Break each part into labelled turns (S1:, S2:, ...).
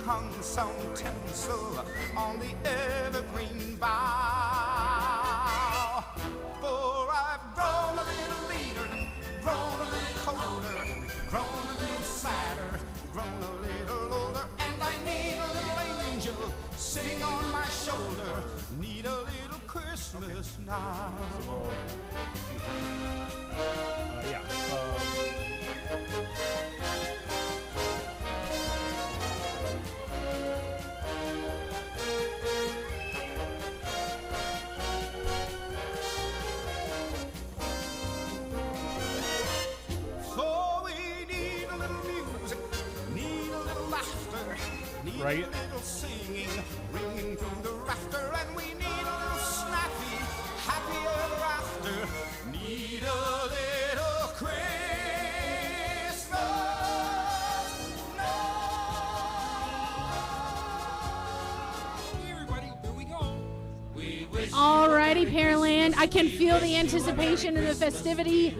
S1: hung some tinsel on the evergreen bough. For I've grown a little leaner, grown a little colder, grown a little sadder, grown a little older, and I need a little angel sitting on my shoulder. Need a little Christmas now.
S2: Right.
S1: A little singing, ringing through the rafter, and we need a little snappy, happy ever after. Need a little Christmas now. Everybody, here we go. We wish.
S3: Alrighty, Pearland. I can feel the anticipation and the festivity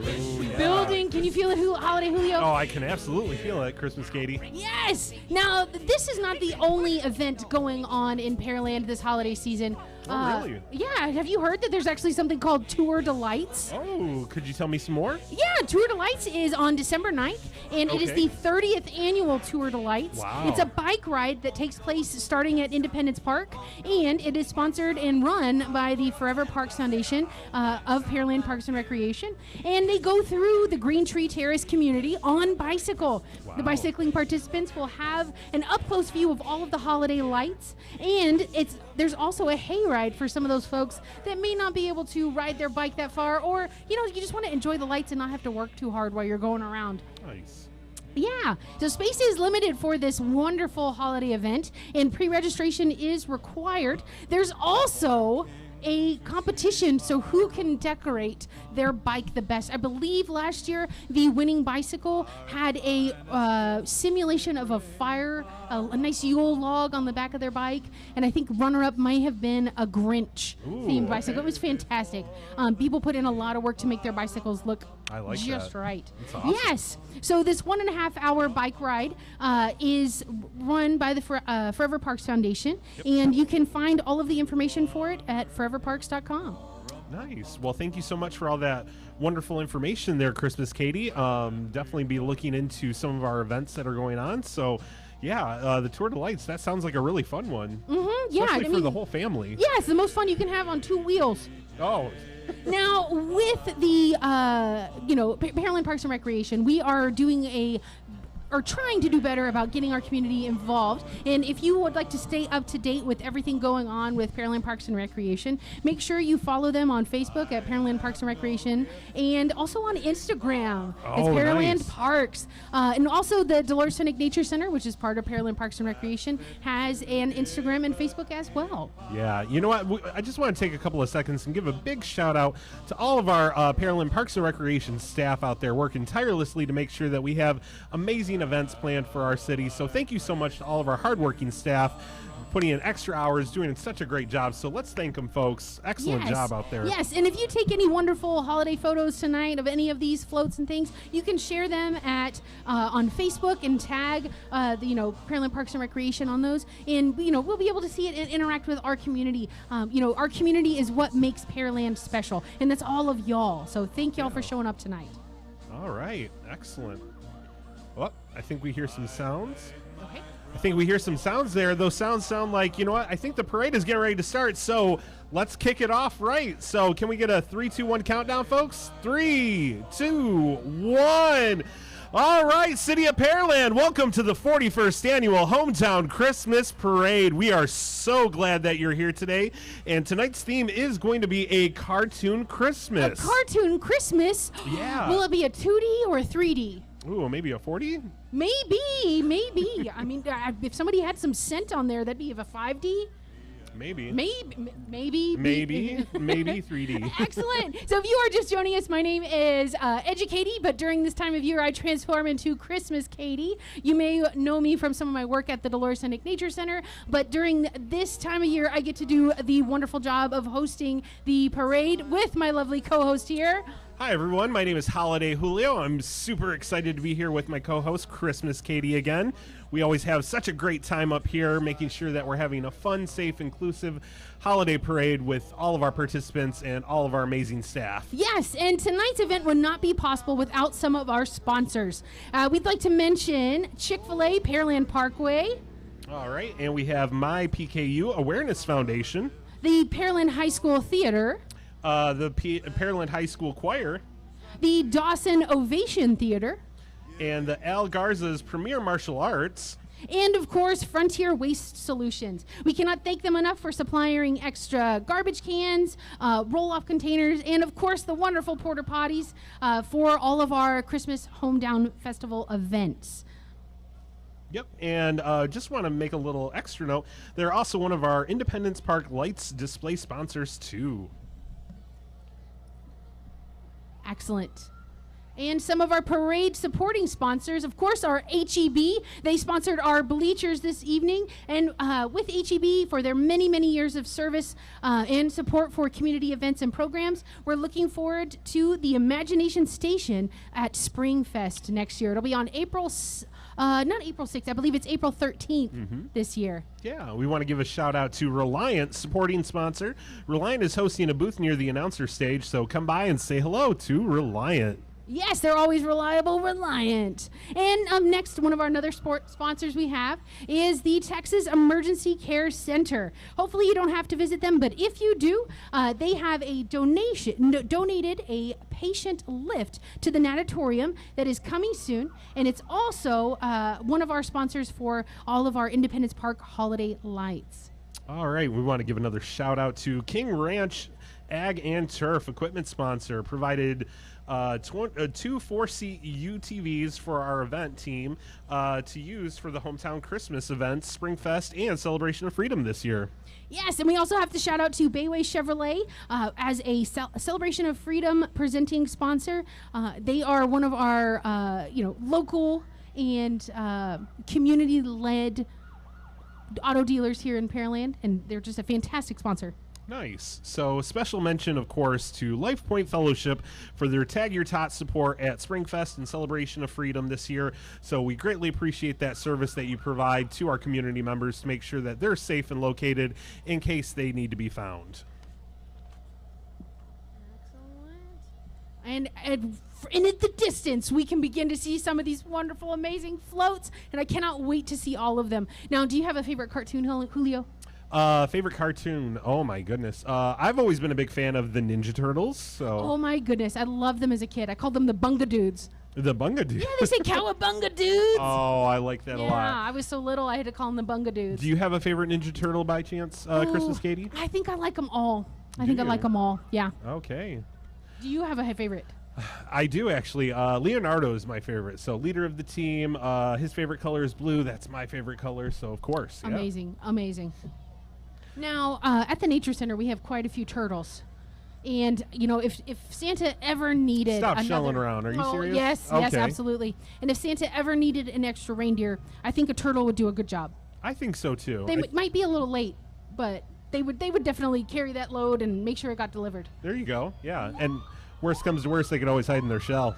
S3: building. Can you feel it, Holiday Julio?
S2: Oh, I can absolutely feel it, Christmas Katie.
S3: Yes! Now, this is not the only event going on in Pearland this holiday season.
S2: Oh, really?
S3: Yeah, have you heard that there's actually something called Tour de Lights?
S2: Oh, could you tell me some more?
S3: Yeah, Tour de Lights is on December 9th, and it is the 30th annual Tour de Lights.
S2: Wow.
S3: It's a bike ride that takes place starting at Independence Park, and it is sponsored and run by the Forever Parks Foundation of Pearland Parks and Recreation, and they go through the Green Tree Terrace community on bicycle.
S2: Wow.
S3: The bicycling participants will have an up-close view of all of the holiday lights, and there's also a hayride for some of those folks that may not be able to ride their bike that far, or you just want to enjoy the lights and not have to work too hard while you're going around.
S2: Nice.
S3: Yeah, so space is limited for this wonderful holiday event, and pre-registration is required. There's also a competition, so who can decorate their bike the best. I believe last year the winning bicycle had a simulation of a fire, a nice Yule log on the back of their bike, and I think runner-up might have been a Grinch themed bicycle. It was fantastic. People put in a lot of work to make their bicycles look just
S2: that.
S3: right.
S2: That's awesome.
S3: Yes. So this 1.5 hour bike ride is run by the Forever Parks Foundation, and you can find all of the information for it at foreverparks.com.
S2: Nice. Well, thank you so much for all that wonderful information there, Christmas Katie. Definitely be looking into some of our events that are going on. So, yeah, the Tour de Lights, that sounds like a really fun one.
S3: Mm-hmm. Yeah.
S2: Especially for the whole family.
S3: Yeah, it's the most fun you can have on two wheels.
S2: Oh.
S3: Now, with the, Pearland Parks and Recreation, we are doing trying to do better about getting our community involved. And if you would like to stay up to date with everything going on with Pearland Parks and Recreation, make sure you follow them on Facebook at Pearland Parks and Recreation, and also on Instagram. It's Pearland
S2: nice.
S3: Parks. And also the Dolores Scenic Nature Center, which is part of Pearland Parks and Recreation, has an Instagram and Facebook as well.
S2: Yeah, you know what? I just want to take a couple of seconds and give a big shout out to all of our Pearland Parks and Recreation staff out there working tirelessly to make sure that we have amazing events planned for our city. So thank you so much to all of our hardworking staff putting in extra hours, doing such a great job. So let's thank them, folks. Excellent job out there.
S3: Yes, and if you take any wonderful holiday photos tonight of any of these floats and things, you can share them at on Facebook and tag Pearland Parks and Recreation on those, and we'll be able to see it and interact with our community. Our community is what makes Pearland special, and that's all of y'all. So thank y'all for showing up tonight.
S2: All right, excellent. Well, I think we hear some sounds.
S3: Okay.
S2: I think we hear some sounds there. Those sounds sound like, I think the parade is getting ready to start. So let's kick it off right. So can we get a 3, 2, 1 countdown, folks? 3, 2, 1. All right, City of Pearland, welcome to the 41st Annual Hometown Christmas Parade. We are so glad that you're here today. And tonight's theme is going to be a cartoon Christmas.
S3: A cartoon Christmas?
S2: Yeah.
S3: Will it be a 2D or a 3D?
S2: Ooh, maybe a 40?
S3: Maybe. I mean, if somebody had some scent on there, that'd be a 5D.
S2: Maybe.
S3: Maybe
S2: 3D.
S3: Excellent. So if you are just joining us, my name is Edukatie, but during this time of year, I transform into Christmas Katie. You may know me from some of my work at the Dolores Scenic Nature Center, but during this time of year, I get to do the wonderful job of hosting the parade with my lovely co-host here,
S2: Hi, everyone. My name is Holiday Julio. I'm super excited to be here with my co-host, Christmas Katie, again. We always have such a great time up here, making sure that we're having a fun, safe, inclusive holiday parade with all of our participants and all of our amazing staff.
S3: Yes, and tonight's event would not be possible without some of our sponsors. We'd like to mention Chick-fil-A, Pearland Parkway,
S2: All right, and we have My PKU Awareness Foundation,
S3: the Pearland High School Theater,
S2: the Pearland High School Choir,
S3: the Dawson Ovation Theater,
S2: and the Al Garza's Premier Martial Arts,
S3: and of course, Frontier Waste Solutions. We cannot thank them enough for supplying extra garbage cans, roll-off containers, and of course, the wonderful porta potties for all of our Christmas Homedown Festival events.
S2: Yep, and just want to make a little extra note. They're also one of our Independence Park Lights display sponsors, too.
S3: Excellent. And some of our parade supporting sponsors, of course, are HEB. They sponsored our bleachers this evening. And with HEB, for their many, many years of service and support for community events and programs, we're looking forward to the Imagination Station at Springfest next year. It'll be on not April 6th, I believe it's April 13th this year.
S2: Yeah, we want to give a shout out to Reliant, supporting sponsor. Reliant is hosting a booth near the announcer stage, so come by and say hello to Reliant.
S3: Yes, they're always reliable, Reliant. And next, one of our other sponsors we have is the Texas Emergency Care Center. Hopefully you don't have to visit them, but if you do, they have a donated a patient lift to the natatorium that is coming soon, and it's also one of our sponsors for all of our Independence Park holiday lights.
S2: All right, we want to give another shout out to King Ranch Ag and Turf, equipment sponsor, provided two 4-seat UTVs for our event team to use for the hometown Christmas events, Springfest, and Celebration of Freedom this year.
S3: Yes, and we also have to shout out to Bayway Chevrolet as a Celebration of Freedom presenting sponsor. They are one of our local and community-led auto dealers here in Pearland, and they're just a fantastic sponsor.
S2: Nice. So special mention, of course, to Life Point Fellowship for their Tag Your Tot support at Springfest and Celebration of Freedom this year. So we greatly appreciate that service that you provide to our community members to make sure that they're safe and located in case they need to be found.
S3: Excellent. And in the distance, we can begin to see some of these wonderful, amazing floats, and I cannot wait to see all of them. Now, do you have a favorite cartoon, Julio?
S2: Favorite cartoon? Oh my goodness. I've always been a big fan of the Ninja Turtles. So.
S3: Oh my goodness, I loved them as a kid. I called them the Bunga Dudes.
S2: The Bunga Dudes?
S3: Yeah, they say Cowabunga Dudes.
S2: Oh, I like that a lot.
S3: Yeah, I was so little, I had to call them the Bunga Dudes.
S2: Do you have a favorite Ninja Turtle by chance, Christmas Katie?
S3: I think I like them all. I like them all. Yeah.
S2: Okay.
S3: Do you have a favorite?
S2: I do, actually. Leonardo is my favorite. So, leader of the team. His favorite color is blue. That's my favorite color. So, of course. Yeah.
S3: Amazing. Amazing. Now, at the Nature Center, we have quite a few turtles. And, if Santa ever needed
S2: Stop shelling around. Are you serious?
S3: Yes,
S2: okay.
S3: yes, absolutely. And if Santa ever needed an extra reindeer, I think a turtle would do a good job.
S2: I think so, too.
S3: They might be a little late, but they would definitely carry that load and make sure it got delivered.
S2: There you go. Yeah. And worst comes to worst, they could always hide in their shell.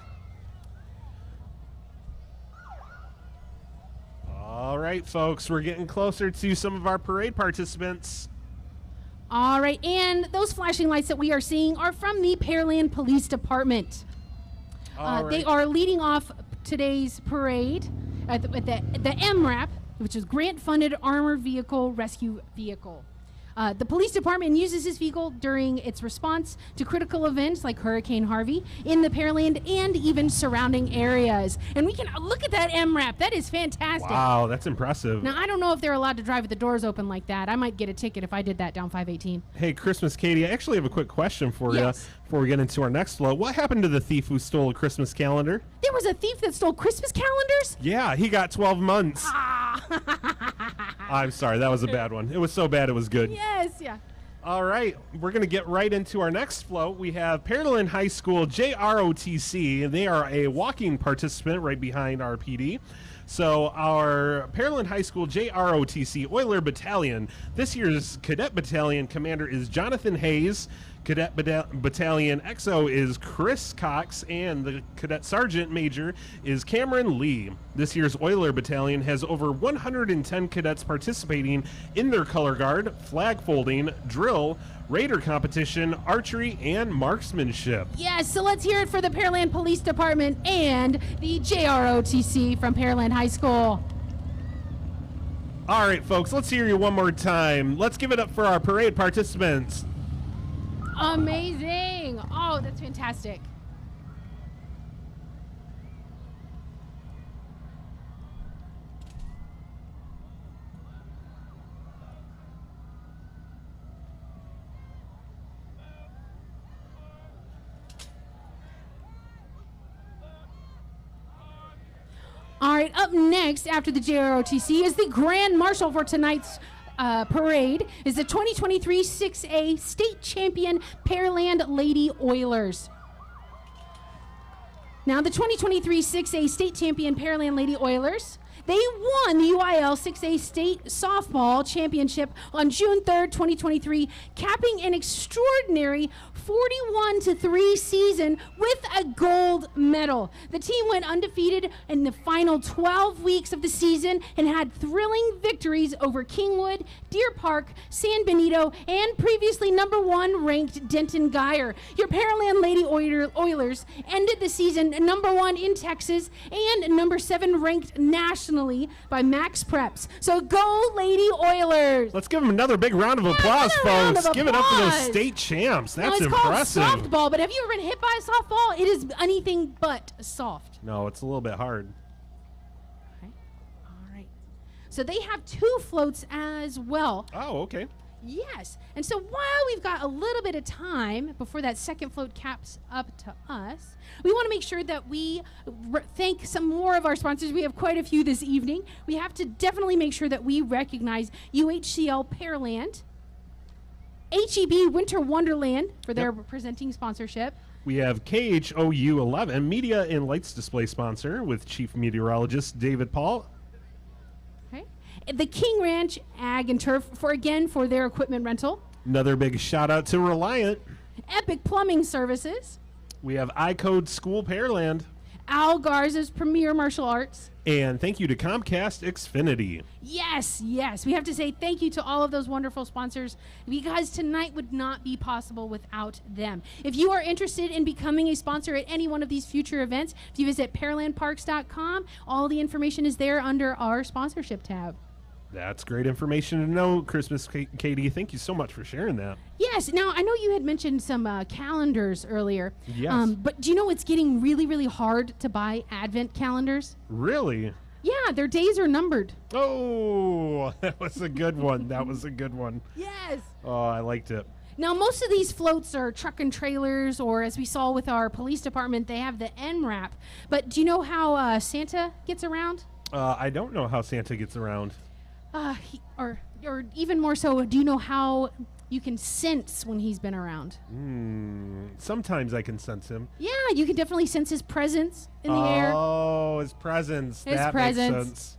S2: All right, folks, we're getting closer to some of our parade participants.
S3: All right, and those flashing lights that we are seeing are from the Pearland Police Department. They are leading off today's parade at the MRAP, which is Grant-Funded Armored Vehicle Rescue Vehicle. The police department uses this vehicle during its response to critical events like Hurricane Harvey in the Pearland and even surrounding areas. And we can look at that MRAP. That is fantastic.
S2: Wow, that's impressive.
S3: Now, I don't know if they're allowed to drive with the doors open like that. I might get a ticket if I did that down 518.
S2: Hey, Christmas Katie, I actually have a quick question for you
S3: Yes.
S2: before we get into our next flow. What happened to the thief who stole a Christmas calendar?
S3: There was a thief that stole Christmas calendars?
S2: Yeah, he got 12 months.
S3: Ah.
S2: I'm sorry, that was a bad one. It was so bad it was good.
S3: Yes, yeah.
S2: All right, we're going to get right into our next float. We have Pearland High School JROTC, and they are a walking participant right behind our PD. So our Pearland High School JROTC Oiler Battalion, this year's Cadet Battalion commander is Jonathan Hayes. Cadet Battalion XO is Chris Cox, and the Cadet Sergeant Major is Cameron Lee. This year's Oiler Battalion has over 110 cadets participating in their color guard, flag folding, drill, Raider competition, archery, and marksmanship.
S3: Yes, so let's hear it for the Pearland Police Department and the JROTC from Pearland High School.
S2: All right, folks, let's hear you one more time. Let's give it up for our parade participants.
S3: Amazing. Oh, that's fantastic. All right, up next after the JROTC is the Grand Marshal for tonight's parade is the 2023 6A State Champion Pearland Lady Oilers. Now, the 2023 6A State Champion Pearland Lady Oilers, they won the UIL 6A State Softball Championship on June 3rd, 2023, capping an extraordinary 41-3 season with a gold medal. The team went undefeated in the final 12 weeks of the season and had thrilling victories over Kingwood, Deer Park, San Benito, and previously #1 ranked Denton Guyer. Your Pearland Lady Oilers ended the season #1 in Texas and #7 ranked nationally by Max Preps. So go Lady Oilers!
S2: Let's give them another big round of applause, folks. Give it up for those state champs. That's impressive.
S3: Softball, but have you ever been hit by a softball? It is anything but soft.
S2: No, it's a little bit hard.
S3: Okay. All right. So they have 2 floats as well.
S2: Oh, okay.
S3: Yes. And so while we've got a little bit of time before that second float caps up to us, we want to make sure that we thank some more of our sponsors. We have quite a few this evening. We have to definitely make sure that we recognize UHCL Pearland, HEB Winter Wonderland for their presenting sponsorship.
S2: We have KHOU 11, Media and Lights Display sponsor with Chief Meteorologist David Paul.
S3: Okay. The King Ranch Ag and Turf for their equipment rental.
S2: Another big shout out to Reliant.
S3: Epic Plumbing Services.
S2: We have iCode School Pearland.
S3: Al Garza's Premier Martial Arts.
S2: And thank you to Comcast Xfinity.
S3: Yes, yes. We have to say thank you to all of those wonderful sponsors because tonight would not be possible without them. If you are interested in becoming a sponsor at any one of these future events, if you visit pearlandparks.com, all the information is there under our sponsorship tab.
S2: That's great information to know, Christmas Katie. Thank you so much for sharing that.
S3: Yes. Now, I know you had mentioned some calendars earlier.
S2: Yes.
S3: But do you know it's getting really, really hard to buy Advent calendars?
S2: Really?
S3: Yeah, their days are numbered.
S2: Oh, that was a good one. That was a good one.
S3: Yes.
S2: Oh, I liked it.
S3: Now, most of these floats are truck and trailers, or as we saw with our police department, they have the MRAP. But do you know how Santa gets around?
S2: I don't know how Santa gets around.
S3: Or even more so, do you know how you can sense when he's been around?
S2: Sometimes I can sense him.
S3: Yeah, you can definitely sense his presence in the air.
S2: Oh, his presence.
S3: His
S2: that
S3: presence.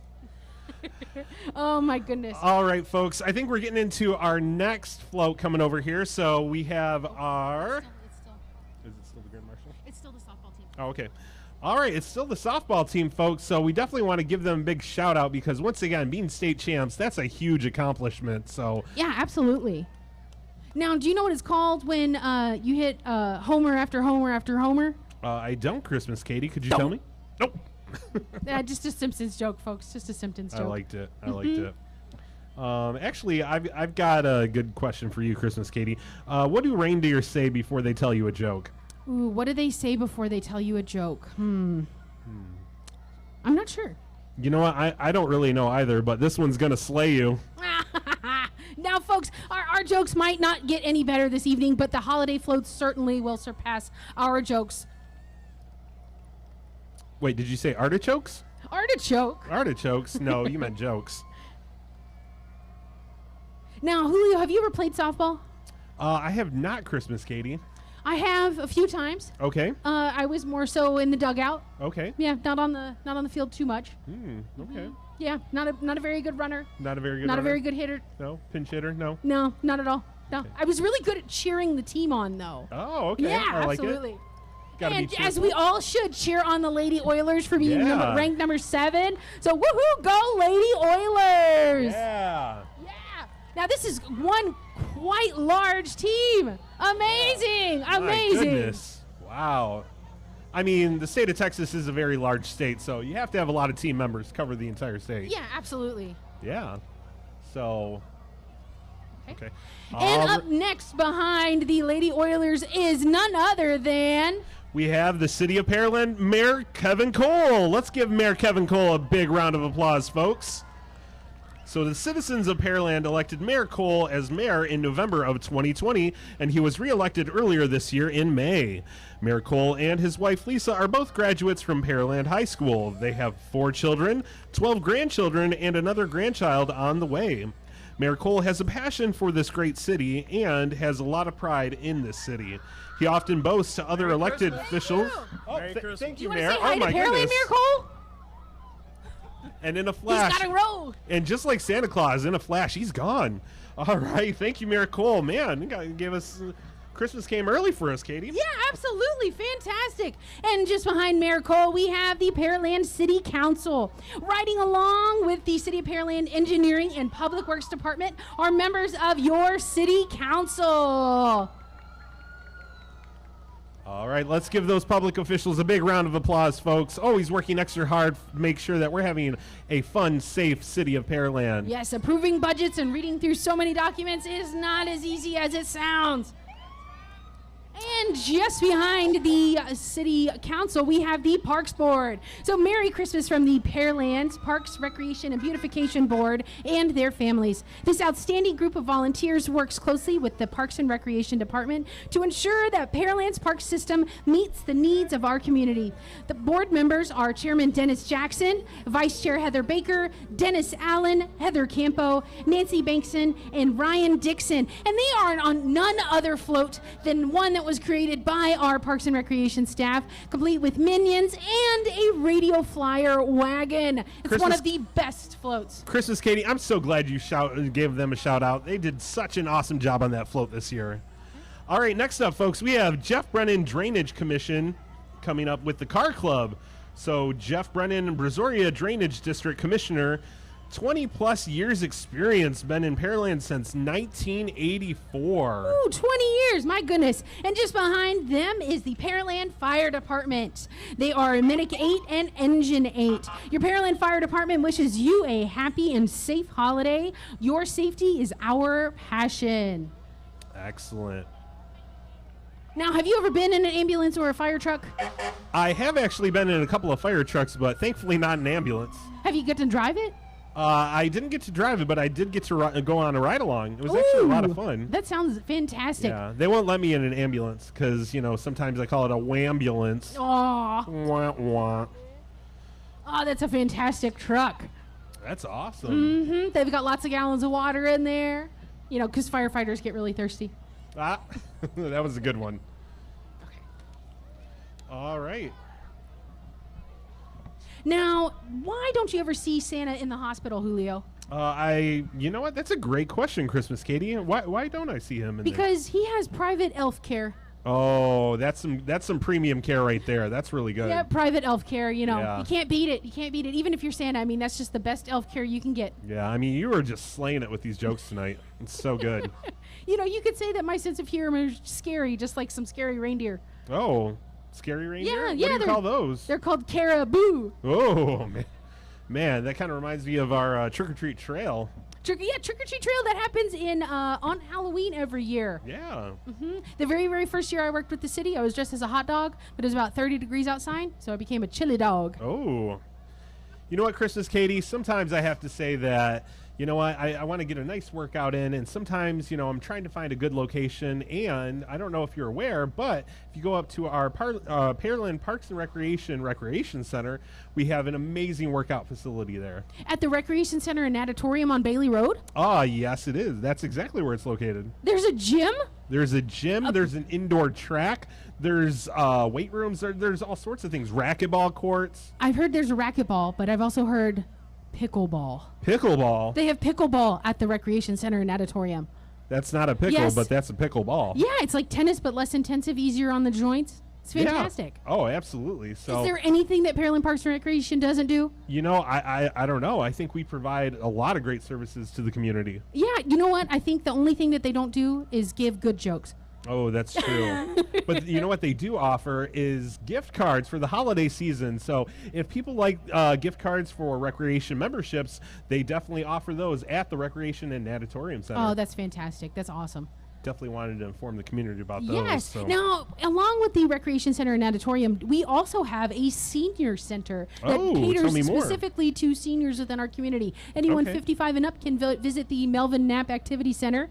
S2: makes sense.
S3: Oh, my goodness.
S2: All right, folks. I think we're getting into our next float coming over here. So we have our... Is it still the Grand Marshal?
S3: It's still the softball team.
S2: Oh, okay. All right, it's still the softball team, folks, so we definitely want to give them a big shout-out because, once again, being state champs, that's a huge accomplishment. So
S3: yeah, absolutely. Now, do you know what it's called when you hit homer after homer after homer?
S2: I don't, Christmas Katie. Could you tell me? Nope.
S3: Just a Simpsons joke, folks. Just a Simpsons joke.
S2: I liked it. I liked it. Actually, I've got a good question for you, Christmas Katie. What do reindeer say before they tell you a joke?
S3: Ooh, what do they say before they tell you a joke? I'm not sure.
S2: You know what? I don't really know either, but this one's going to slay you.
S3: Now, folks, our jokes might not get any better this evening, but the holiday floats certainly will surpass our jokes.
S2: Wait, did you say artichokes?
S3: Artichoke.
S2: Artichokes? No, you meant jokes.
S3: Now, Julio, have you ever played softball?
S2: I have not, Christmas Katie.
S3: I have a few times.
S2: Okay.
S3: I was more so in the dugout.
S2: Okay.
S3: Yeah, not on the field too much.
S2: Okay.
S3: Yeah, not a very good runner.
S2: Not a very good
S3: Not
S2: runner?
S3: a very good hitter.
S2: No? Pinch hitter? No?
S3: No, not at all. No, I was really good at cheering the team on, though.
S2: Oh, okay.
S3: Yeah,
S2: I like
S3: absolutely.
S2: it. Gotta
S3: And
S2: be
S3: as
S2: cheerful.
S3: we all should, cheer on the Lady Oilers for being
S2: Yeah.
S3: ranked number 7. So woohoo, go Lady Oilers!
S2: Yeah.
S3: Yeah. Now this is one quite large team. Amazing,
S2: My
S3: amazing.
S2: goodness. Wow. I mean, the state of Texas is a very large state, so you have to have a lot of team members cover the entire state.
S3: Yeah, absolutely.
S2: Yeah. So. Okay.
S3: And up next behind the Lady Oilers is none other than
S2: we have the City of Pearland, Mayor Kevin Cole. Let's give Mayor Kevin Cole a big round of applause, folks. So the citizens of Pearland elected Mayor Cole as mayor in November of 2020, and he was reelected earlier this year in May. Mayor Cole and his wife Lisa are both graduates from Pearland High School. They have 4 children, 12 grandchildren, and another grandchild on the way. Mayor Cole has a passion for this great city and has a lot of pride in this city. He often boasts to other elected officials. Oh,
S4: Merry Christmas.
S2: thank
S3: Do
S2: you,
S3: you want to
S2: Mayor.
S3: say hi
S2: Oh
S3: to
S2: my
S3: Pearland,
S2: goodness.
S3: Mayor Cole?
S2: And in a
S3: He's
S2: flash,
S3: got to roll.
S2: and just like Santa Claus, in a flash, he's gone. All right, thank you, Mayor Cole. Man, you gave us Christmas came early for us, Katie.
S3: Yeah, absolutely. Fantastic. And just behind Mayor Cole, we have the Pearland City Council. Riding along with the City of Pearland Engineering and Public Works Department are members of your City Council.
S2: All right, let's give those public officials a big round of applause, folks. Always working extra hard to make sure that we're having a fun, safe City of Pearland.
S3: Yes, approving budgets and reading through so many documents is not as easy as it sounds. And just behind the City Council, we have the Parks Board. So Merry Christmas from the Pearland Parks, Recreation, and Beautification Board and their families. This outstanding group of volunteers works closely with the Parks and Recreation Department to ensure that Pearland's park system meets the needs of our community. The board members are Chairman Dennis Jackson, Vice Chair Heather Baker, Dennis Allen, Heather Campo, Nancy Bankson, and Ryan Dixon. And they are on none other float than one that was created by our Parks and Recreation staff, complete with minions and a radio flyer wagon. It's one of the best floats.
S2: Christmas, Katie, I'm so glad you gave them a shout out. They did such an awesome job on that float this year. All right, next up, folks, we have Jeff Brennan Drainage Commission coming up with the Car Club. So Jeff Brennan, Brazoria Drainage District Commissioner, 20 plus years experience, been in Pearland since 1984.
S3: Ooh, 20 years, my goodness. And just behind them is the Pearland Fire Department. They are Medic 8 and Engine 8. Your Pearland Fire Department wishes you a happy and safe holiday. Your safety is our passion.
S2: Excellent.
S3: Now, have you ever been in an ambulance or a fire truck?
S2: I have actually been in a couple of fire trucks, but thankfully not an ambulance.
S3: Have you get to drive it?
S2: I didn't get to drive it, but I did get to go on a ride along. It was actually a lot of
S3: Ooh,
S2: fun.
S3: That sounds fantastic.
S2: Yeah, they won't let me in an ambulance because, sometimes I call it a wambulance.
S3: Aw.
S2: Wah, wah.
S3: Oh, that's a fantastic truck.
S2: That's awesome.
S3: Mm-hmm. They've got lots of gallons of water in there, because firefighters get really thirsty.
S2: Ah, that was a good one. All right.
S3: Now, why don't you ever see Santa in the hospital, Julio?
S2: You know what? That's a great question, Christmas Katie. Why don't I see him in there?
S3: Because he has private elf care.
S2: Oh, that's some premium care right there. That's really good.
S3: Yeah, private elf care,
S2: Yeah.
S3: You can't beat it. You can't beat it. Even if you're Santa, I mean, that's just the best elf care you can get.
S2: Yeah, I mean, you were just slaying it with these jokes tonight. It's so good.
S3: You could say that my sense of humor is scary, just like some scary reindeer.
S2: Oh, scary reindeer?
S3: Yeah,
S2: What
S3: yeah,
S2: do you
S3: they're-
S2: call those?
S3: They're called caribou.
S2: Oh, man. Man, that kind of reminds me of our trick-or-treat trail.
S3: Trick-or-treat trail that happens on Halloween every year.
S2: Yeah.
S3: The very, very first year I worked with the city, I was dressed as a hot dog, but it was about 30 degrees outside, so I became a chili dog.
S2: Oh. You know what, Christmas Katie? Sometimes I have to say that, I want to get a nice workout in, and sometimes, I'm trying to find a good location, and I don't know if you're aware, but if you go up to our Pearland Parks and Recreation Center, we have an amazing workout facility there.
S3: At the Recreation Center and Natatorium on Bailey Road,
S2: Ah, yes, it is. That's exactly where it's located.
S3: there's a gym.
S2: There's a gym. There's an indoor track. There's weight rooms. There's all sorts of things. Racquetball courts.
S3: I've heard there's a racquetball, but I've also heard pickleball.
S2: Pickleball.
S3: They have pickleball at the Recreation Center and Natatorium.
S2: That's not a pickle,
S3: Yes.
S2: but that's a pickleball.
S3: Yeah, it's like tennis, but less intensive, easier on the joints. It's fantastic.
S2: Yeah. Oh, absolutely. So,
S3: Is there anything that Pearland Parks and Recreation doesn't do?
S2: you know, I don't know. I think we provide a lot of great services to the community.
S3: Yeah, you know what? I think the only thing that they don't do is give good jokes.
S2: Oh, that's true. But you know what they do offer is gift cards for the holiday season. So if people like gift cards for recreation memberships, they definitely offer those at the Recreation and Natatorium Center.
S3: Oh, that's fantastic. That's awesome.
S2: Definitely wanted to inform the community about those.
S3: Yes.
S2: So.
S3: Now, along with the Recreation Center and Natatorium, we also have a senior center that
S2: Oh,
S3: caters
S2: tell me more.
S3: specifically to seniors within our community. Anyone
S2: Okay.
S3: 55 and up can visit the Melvin Knapp Activity Center.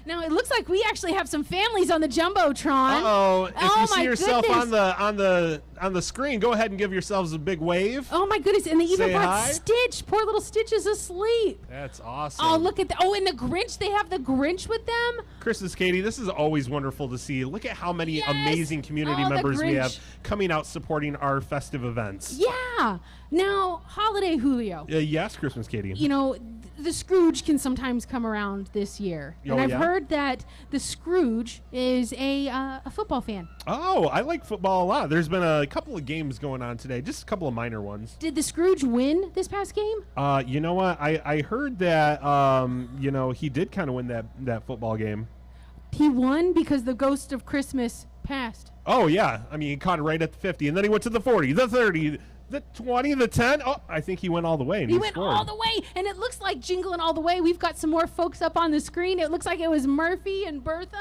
S3: Now, it looks like we actually have some families on the Jumbotron.
S2: Uh-oh. If
S3: Oh,
S2: you see
S3: my
S2: yourself
S3: goodness.
S2: on the screen, go ahead and give yourselves a big wave.
S3: Oh, my goodness. And they even
S2: Say
S3: brought
S2: hi.
S3: Stitch. Poor little Stitch is asleep.
S2: That's awesome.
S3: Oh, look at that. Oh, and the Grinch. They have the Grinch with them.
S2: Christmas, Katie, this is always wonderful to see. Look at how many
S3: Yes.
S2: amazing community
S3: Oh, the
S2: members we
S3: Grinch.
S2: have coming out supporting our festive events.
S3: Yeah. Now, Holiday Julio.
S2: Yes, Christmas, Katie.
S3: You know, the Scrooge can sometimes come around this year.
S2: Oh,
S3: And I've
S2: yeah?
S3: heard that the Scrooge is a football fan.
S2: Oh, I like football a lot. There's been a couple of games going on today, just a couple of minor ones.
S3: Did the Scrooge win this past game?
S2: You know what? I heard that, you know, he did kind of win that football game.
S3: He won because the ghost of Christmas passed.
S2: Oh, yeah. I mean, he caught it right at the 50, and then he went to the 40, the 30, the 20, the 10. Oh, I think he went all the way. And
S3: He went
S2: scored.
S3: all the way, and it looks like jingling all the way. We've got some more folks up on the screen. It looks like it was Murphy and Bertha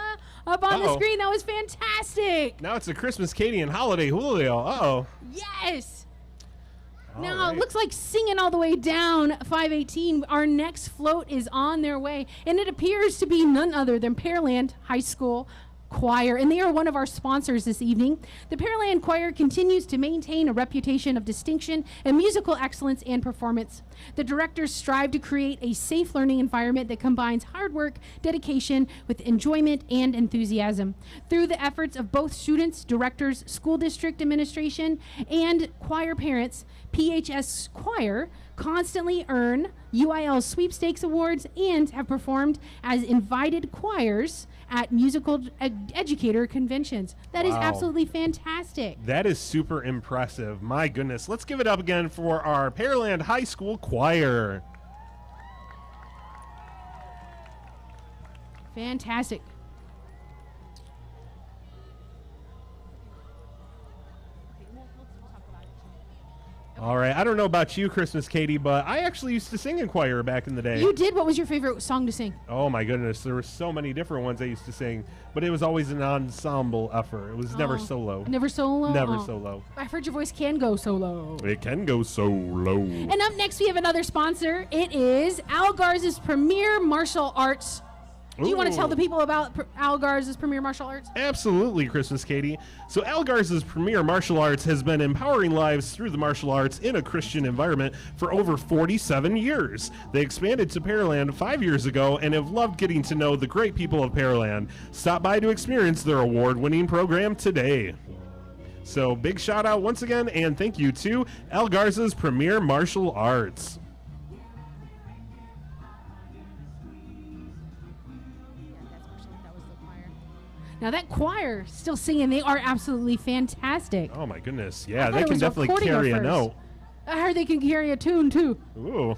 S3: up on the
S2: Uh-oh.
S3: screen. That was fantastic.
S2: Now it's a Christmas Katie and Holiday Julio. Uh-oh.
S3: Yes.
S2: All
S3: Now,
S2: right.
S3: it looks like singing all the way down 518. Our next float is on their way, and it appears to be none other than Pearland High School Choir, and they are one of our sponsors this evening. The Pearland Choir continues to maintain a reputation of distinction and musical excellence and performance. The directors strive to create a safe learning environment that combines hard work, dedication with enjoyment and enthusiasm. Through the efforts of both students, directors, school district administration, and choir parents, PHS Choir constantly earn UIL sweepstakes awards and have performed as invited choirs at musical educator conventions. That is
S2: Wow.
S3: absolutely fantastic.
S2: That is super impressive. My goodness. Let's give it up again for our Pearland High School Choir.
S3: Fantastic.
S2: All right. I don't know about you, Christmas Katie, but I actually used to sing in choir back in the day.
S3: You did? What was your favorite song to sing?
S2: Oh, my goodness. There were so many different ones I used to sing, but it was always an ensemble effort. It was never
S3: Oh.
S2: solo.
S3: Never solo?
S2: Never
S3: Oh.
S2: solo.
S3: I've heard your voice can go solo.
S2: It can go so low.
S3: And up next, we have another sponsor. It is Algar's Premier Martial Arts. Do you want to tell the people about Algar's Premier Martial Arts?
S2: Absolutely, Christmas Katie. So Algar's Premier Martial Arts has been empowering lives through the martial arts in a Christian environment for over 47 years. They expanded to Pearland 5 years ago and have loved getting to know the great people of Pearland. Stop by to experience their award-winning program today. So big shout out once again, and thank you to Algar's Premier Martial Arts.
S3: Now that choir still singing, they are absolutely fantastic.
S2: Oh my goodness.
S3: I
S2: Yeah,
S3: thought
S2: they
S3: it
S2: can
S3: was
S2: definitely
S3: recording at
S2: carry a
S3: first.
S2: note.
S3: I heard they can carry a tune too.
S2: Ooh.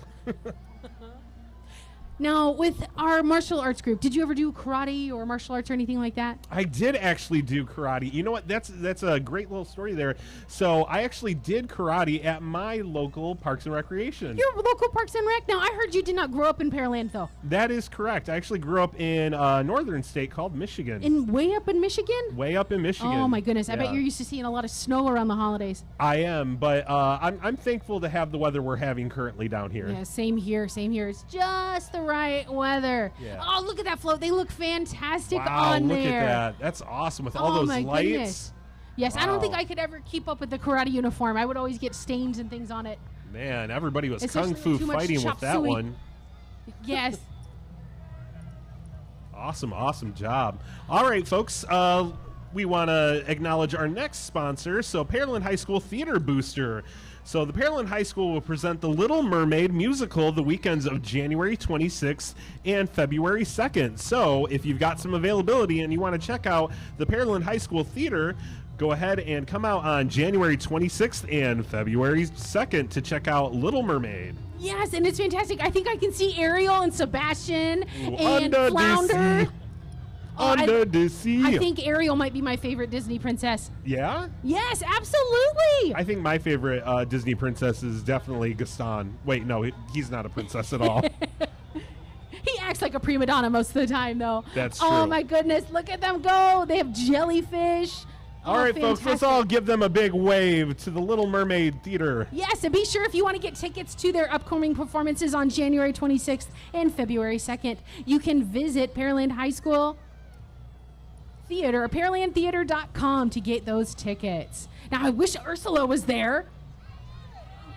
S3: Now, with our martial arts group, did you ever do karate or martial arts or anything like that?
S2: I did actually do karate. You know what? That's a great little story there. So I actually did karate at my local Parks and Recreation.
S3: Your local Parks and Rec. Now, I heard you did not grow up in Pearland, though.
S2: That is correct. I actually grew up in a northern state called Michigan.
S3: Way up in Michigan?
S2: Way up in Michigan.
S3: Oh, my goodness. I bet
S2: Yeah.
S3: you're used to seeing a lot of snow around the holidays.
S2: I am, but I'm thankful to have the weather we're having currently down here.
S3: Yeah, same here. Same here. It's just the right weather.
S2: Yeah.
S3: Oh, look at that float. They look fantastic
S2: Wow,
S3: on
S2: look
S3: there.
S2: at that. That's awesome with all
S3: Oh,
S2: those
S3: my
S2: lights.
S3: goodness. Yes, I don't think
S2: Wow.
S3: I could ever keep up with the karate uniform. I would always get stains and things on it.
S2: Man, everybody was
S3: Especially
S2: kung fu
S3: too much
S2: fighting
S3: chop
S2: with that
S3: suey.
S2: one.
S3: Yes.
S2: Awesome job. All right, folks. we want to acknowledge our next sponsor, so Pearland High School Theater Booster. So the Pearland High School will present The Little Mermaid musical the weekends of January 26th and February 2nd. So if you've got some availability and you want to check out the Pearland High School Theater, go ahead and come out on January 26th and February 2nd to check out Little Mermaid.
S3: Yes, and it's fantastic. I think I can see Ariel and Sebastian and
S2: Under the
S3: Flounder.
S2: sea. Under the sea.
S3: I think Ariel might be my favorite Disney princess.
S2: Yeah?
S3: Yes, absolutely.
S2: I think my favorite Disney princess is definitely Gaston. Wait, no, he's not a princess at all.
S3: He acts like a prima donna most of the time, though.
S2: That's true.
S3: Oh, my goodness. Look at them go. They have jellyfish.
S2: All right, folks, let's all give them a big wave to the Little Mermaid Theater.
S3: Yes, and be sure if you want to get tickets to their upcoming performances on January 26th and February 2nd, you can visit Pearland High School Theater, pearlandtheater.com to get those tickets. Now, I wish Ursula was there.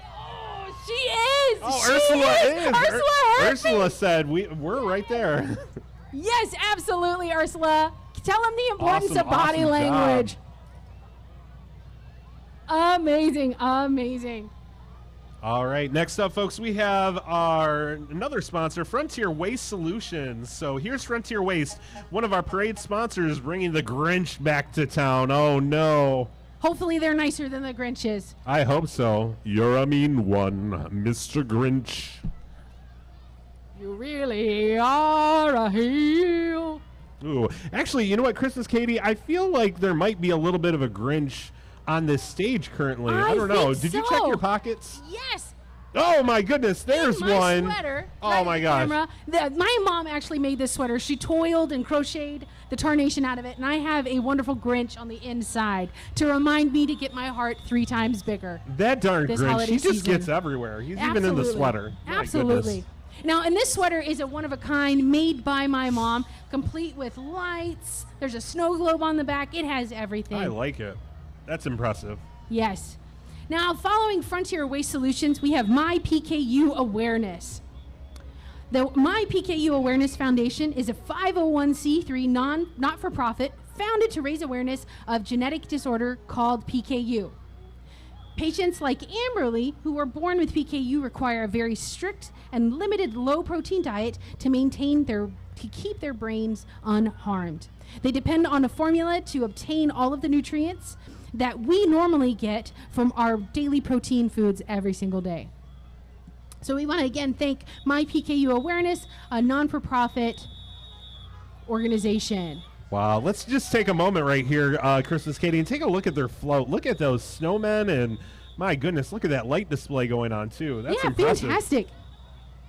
S3: Oh, she is.
S2: Oh,
S3: she
S2: Ursula is.
S3: Ursula,
S2: Ursula said we're right there.
S3: Yes, absolutely, Ursula. Tell them the importance
S2: Awesome,
S3: of body
S2: awesome
S3: language.
S2: job.
S3: Amazing, amazing.
S2: All right, next up, folks, we have our another sponsor, Frontier Waste Solutions. So here's Frontier Waste, one of our parade sponsors, bringing the Grinch back to town. Oh, no.
S3: Hopefully they're nicer than the Grinches.
S2: I hope so. You're a mean one, Mr. Grinch.
S3: You really are a heel.
S2: Ooh, actually, you know what, Christmas Katie? I feel like there might be a little bit of a Grinch on this stage currently. I don't know.
S3: think
S2: Did you check
S3: so.
S2: your pockets?
S3: Yes.
S2: Oh my goodness, there's
S3: In my
S2: one.
S3: Sweater,
S2: Oh
S3: right
S2: my
S3: in the
S2: gosh.
S3: camera. My mom actually made this sweater. She toiled and crocheted the tarnation out of it, and I have a wonderful Grinch on the inside to remind me to get my heart 3 times bigger.
S2: That darn
S3: This
S2: Grinch,
S3: holiday
S2: he just
S3: season.
S2: gets everywhere. He's even in the
S3: Absolutely.
S2: sweater. My
S3: Absolutely.
S2: goodness.
S3: Now, and this sweater is a one-of-a-kind made by my mom, complete with lights. There's a snow globe on the back. It has everything.
S2: I like it. That's impressive.
S3: Yes. Now, following Frontier Waste Solutions, we have My PKU Awareness. The My PKU Awareness Foundation is a 501c3 not-for-profit founded to raise awareness of genetic disorder called PKU. Patients like Amberly, who were born with PKU, require a very strict and limited low-protein diet to keep their brains unharmed. They depend on a formula to obtain all of the nutrients that we normally get from our daily protein foods every single day. So we want to again thank My PKU Awareness, a non-for-profit organization.
S2: Wow, let's just take a moment right here, Christmas Katie, and take a look at their float. Look at those snowmen, and my goodness, look at that light display going on too. That's
S3: Yeah,
S2: impressive.
S3: fantastic.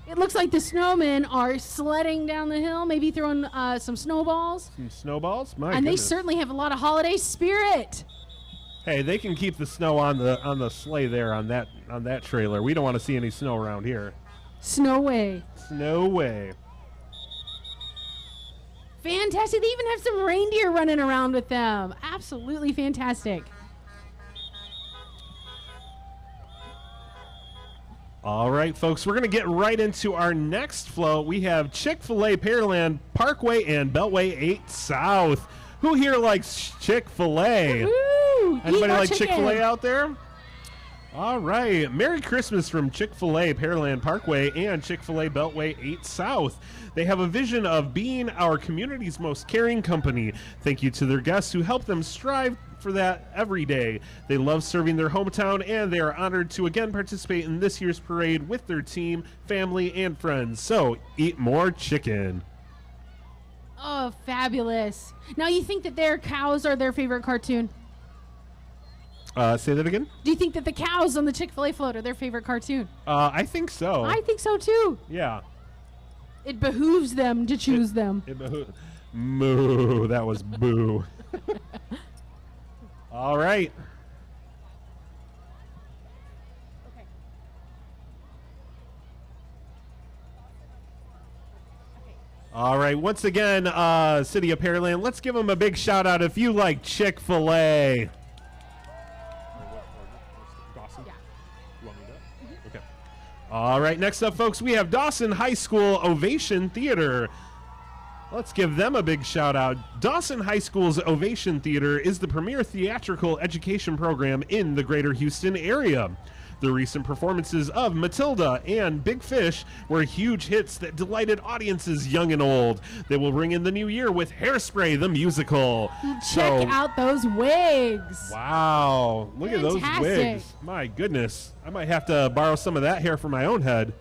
S3: It looks like the snowmen are sledding down the hill, maybe throwing some snowballs.
S2: Some snowballs, my
S3: And they
S2: goodness.
S3: certainly have a lot of holiday spirit.
S2: Hey, they can keep the snow on the sleigh there on that trailer. We don't want to see any snow around here.
S3: Snow way.
S2: No way.
S3: Fantastic. They even have some reindeer running around with them. Absolutely fantastic.
S2: All right, folks, we're going to get right into our next float. We have Chick-fil-A Pearland Parkway and Beltway 8 South. Who here likes Chick-fil-A?
S3: Woo!
S2: Anybody like Chick-fil-A out there? All right. Merry Christmas from Chick-fil-A Pearland Parkway and Chick-fil-A Beltway 8 South. They have a vision of being our community's most caring company. Thank you to their guests who help them strive for that every day. They love serving their hometown, and they are honored to again participate in this year's parade with their team, family, and friends. So eat more chicken.
S3: Oh, fabulous. Now, you think that their cows are their favorite cartoon?
S2: Say that again?
S3: Do you think that the cows on the Chick-fil-A float are their favorite cartoon?
S2: I think so.
S3: I think so, too.
S2: Yeah.
S3: It behooves them to choose them.
S2: Moo. That was boo. All right.
S3: Okay.
S2: All right. Once again, City of Pearland, let's give them a big shout out if you like Chick-fil-A. Dawson?
S3: Yeah.
S2: You want me to? Okay. All right. Next up, folks, we have Dawson High School Ovation Theater. Let's give them a big shout out. Dawson High School's Ovation Theater is the premier theatrical education program in the greater Houston area. The recent performances of Matilda and Big Fish were huge hits that delighted audiences young and old. They will ring in the new year with Hairspray the musical.
S3: Check out those wigs.
S2: Wow. Look at those
S3: Fantastic.
S2: wigs. My goodness. I might have to borrow some of that hair for my own head.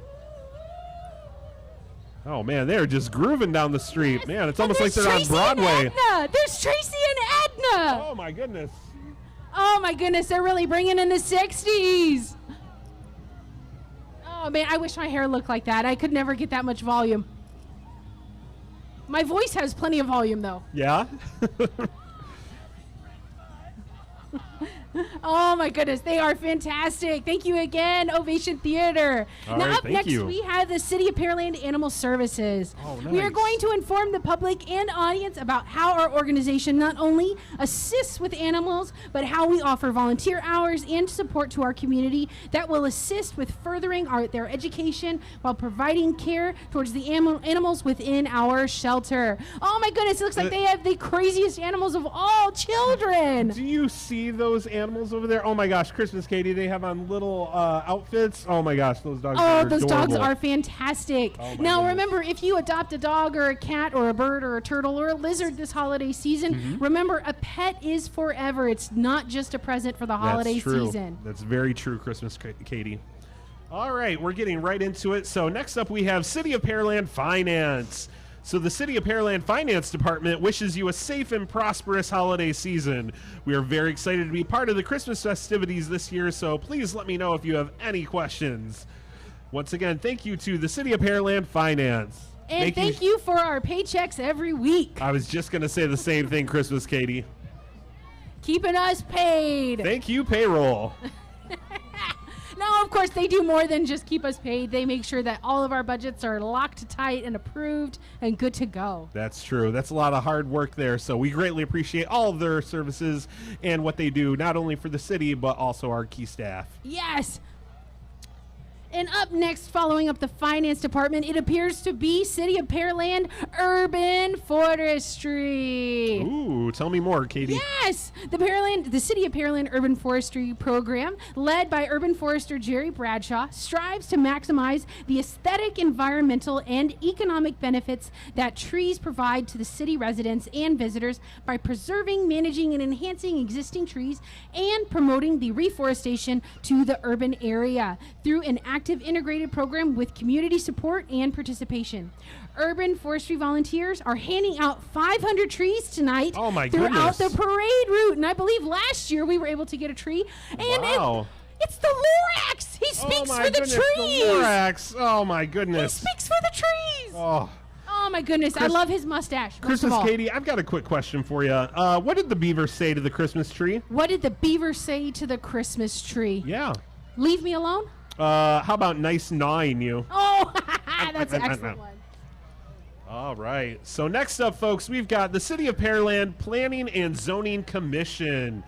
S2: Oh, man, they're just grooving down the street. Man, it's almost like they're on Broadway.
S3: There's Tracy and Edna.
S2: Oh, my goodness.
S3: Oh, my goodness. They're really bringing in the 60s. Oh, man, I wish my hair looked like that. I could never get that much volume. My voice has plenty of volume, though.
S2: Yeah?
S3: Oh, my goodness. They are fantastic. Thank you again, Ovation Theater.
S2: All
S3: now,
S2: right,
S3: up
S2: thank
S3: next,
S2: you.
S3: we have the City of Pearland Animal Services.
S2: Oh,
S3: We are
S2: nice.
S3: going to inform the public and audience about how our organization not only assists with animals, but how we offer volunteer hours and support to our community that will assist with furthering their education while providing care towards the animals within our shelter. Oh, my goodness. It looks like they have the craziest animals of all children.
S2: Do you see those animals over there? Oh my gosh, Christmas, Katie, they have on little outfits. Oh my gosh, those dogs are
S3: Oh, those dogs
S2: adorable.
S3: are fantastic.
S2: Oh, my
S3: now,
S2: goodness.
S3: remember, if you adopt a dog or a cat or a bird or a turtle or a lizard this holiday season,
S2: Mm-hmm.
S3: remember, a pet is forever. It's not just a present for the holiday
S2: That's true.
S3: season.
S2: That's very true, Christmas, Katie. All right, we're getting right into it. So next up, we have City of Pearland Finance. So the City of Pearland Finance Department wishes you a safe and prosperous holiday season. We are very excited to be part of the Christmas festivities this year, so please let me know if you have any questions. Once again, thank you to the City of Pearland Finance.
S3: And thank you for our paychecks every week,
S2: I was just going to say the same thing, Christmas, Katie.
S3: keeping us paid.
S2: Thank you, payroll.
S3: Now, of course, they do more than just keep us paid. They make sure that all of our budgets are locked tight and approved and good to go.
S2: That's true. That's a lot of hard work there. So we greatly appreciate all of their services and what they do, not only for the city, but also our key staff.
S3: Yes. And up next, following up the finance department, it appears to be City of Pearland Urban Forestry.
S2: Ooh, tell me more, Katie.
S3: Yes, the City of Pearland Urban Forestry Program, led by urban forester Jerry Bradshaw, strives to maximize the aesthetic, environmental, and economic benefits that trees provide to the city residents and visitors by preserving, managing, and enhancing existing trees and promoting the reforestation to the urban area through an active integrated program with community support and participation. Urban forestry volunteers are handing out 500 trees tonight
S2: Oh my
S3: throughout
S2: goodness.
S3: the parade route. And I believe last year we were able to get a tree. And
S2: Wow.
S3: it's the Lorax. He
S2: Oh
S3: speaks
S2: my
S3: for the
S2: goodness,
S3: trees.
S2: the Lorax. Oh my
S3: He
S2: goodness.
S3: speaks for the trees.
S2: Oh,
S3: Oh my goodness. I love his mustache. Most of
S2: Christmas,
S3: all.
S2: Katie, I've got a quick question for you. What did the beaver say to the Christmas tree?
S3: What did the beaver say to the Christmas tree?
S2: Yeah.
S3: Leave me alone?
S2: How about nice gnawing you?
S3: Oh, that's an excellent one.
S2: All right. So next up, folks, we've got the City of Pearland Planning and Zoning Commission.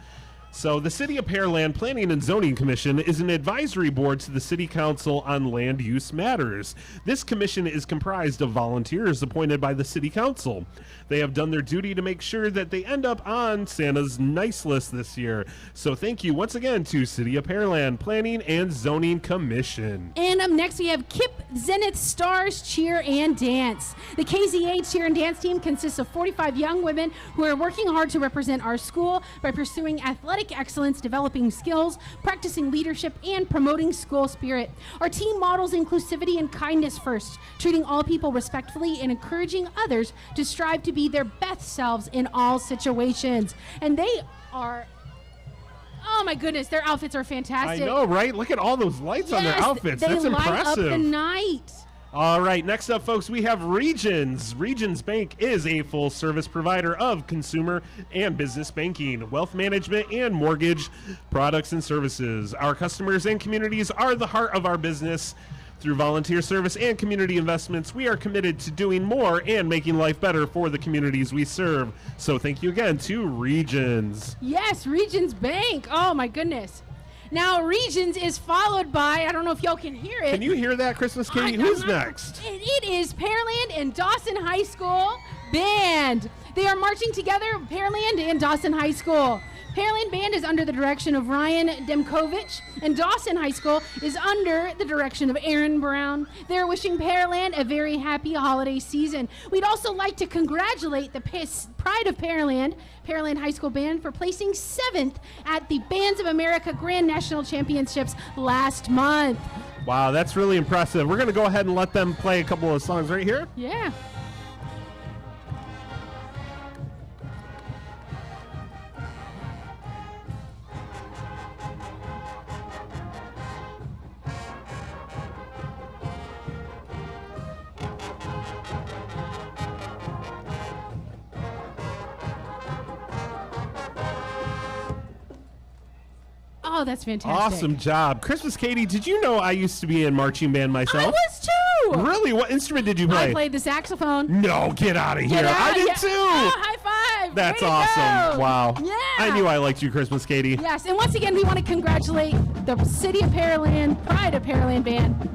S2: So the City of Pearland Planning and Zoning Commission is an advisory board to the City Council on land use matters. This commission is comprised of volunteers appointed by the City Council. They have done their duty to make sure that they end up on Santa's nice list this year. So thank you once again to City of Pearland Planning and Zoning Commission.
S3: And up next, we have Kip Zenith Stars Cheer and Dance. The KZA Cheer and Dance team consists of 45 young women who are working hard to represent our school by pursuing athletic excellence, developing skills, practicing leadership, and promoting school spirit. Our team models inclusivity and kindness first, treating all people respectfully and encouraging others to strive to be their best selves in all situations. And they are... Oh my goodness, their outfits are
S2: I
S3: fantastic.
S2: know, right? Look at all those lights on their
S3: Yes,
S2: outfits.
S3: they
S2: That's
S3: light
S2: impressive.
S3: up the night.
S2: All right, next up, folks, we have Regions. Regions Bank is a full-service provider of consumer and business banking, wealth management, and mortgage products and services. Our customers and communities are the heart of our business. Through volunteer service and community investments, we are committed to doing more and making life better for the communities we serve. So thank you again to Regions.
S3: Yes, Regions Bank. Oh my goodness. Now, Regions is followed by, I don't know if y'all can hear it.
S2: Can you hear that, Christmas Katie?
S3: I'm
S2: Who's
S3: not-
S2: next?
S3: It is Pearland and Dawson High School Band. They are marching together, Pearland and Dawson High School. Pearland Band is under the direction of Ryan Demkovich, and Dawson High School is under the direction of Aaron Brown. They're wishing Pearland a very happy holiday season. We'd also like to congratulate the Pride of Pearland High School Band for placing 7th at the Bands of America Grand National Championships last month.
S2: Wow, that's really impressive. We're going to go ahead and let them play a couple of songs right here.
S3: Yeah. Oh, that's fantastic.
S2: Awesome job. Christmas Katie, did you know I used to be in marching band myself?
S3: I was too.
S2: Really? What instrument did you play?
S3: I played the saxophone.
S2: No, get out of here. I did too.
S3: Oh, high five.
S2: That's
S3: Way to
S2: awesome.
S3: go.
S2: Wow.
S3: Yeah.
S2: I knew I liked you, Christmas Katie.
S3: Yes, and once again, we want to congratulate the City of Pearland, Pride of Pearland Band.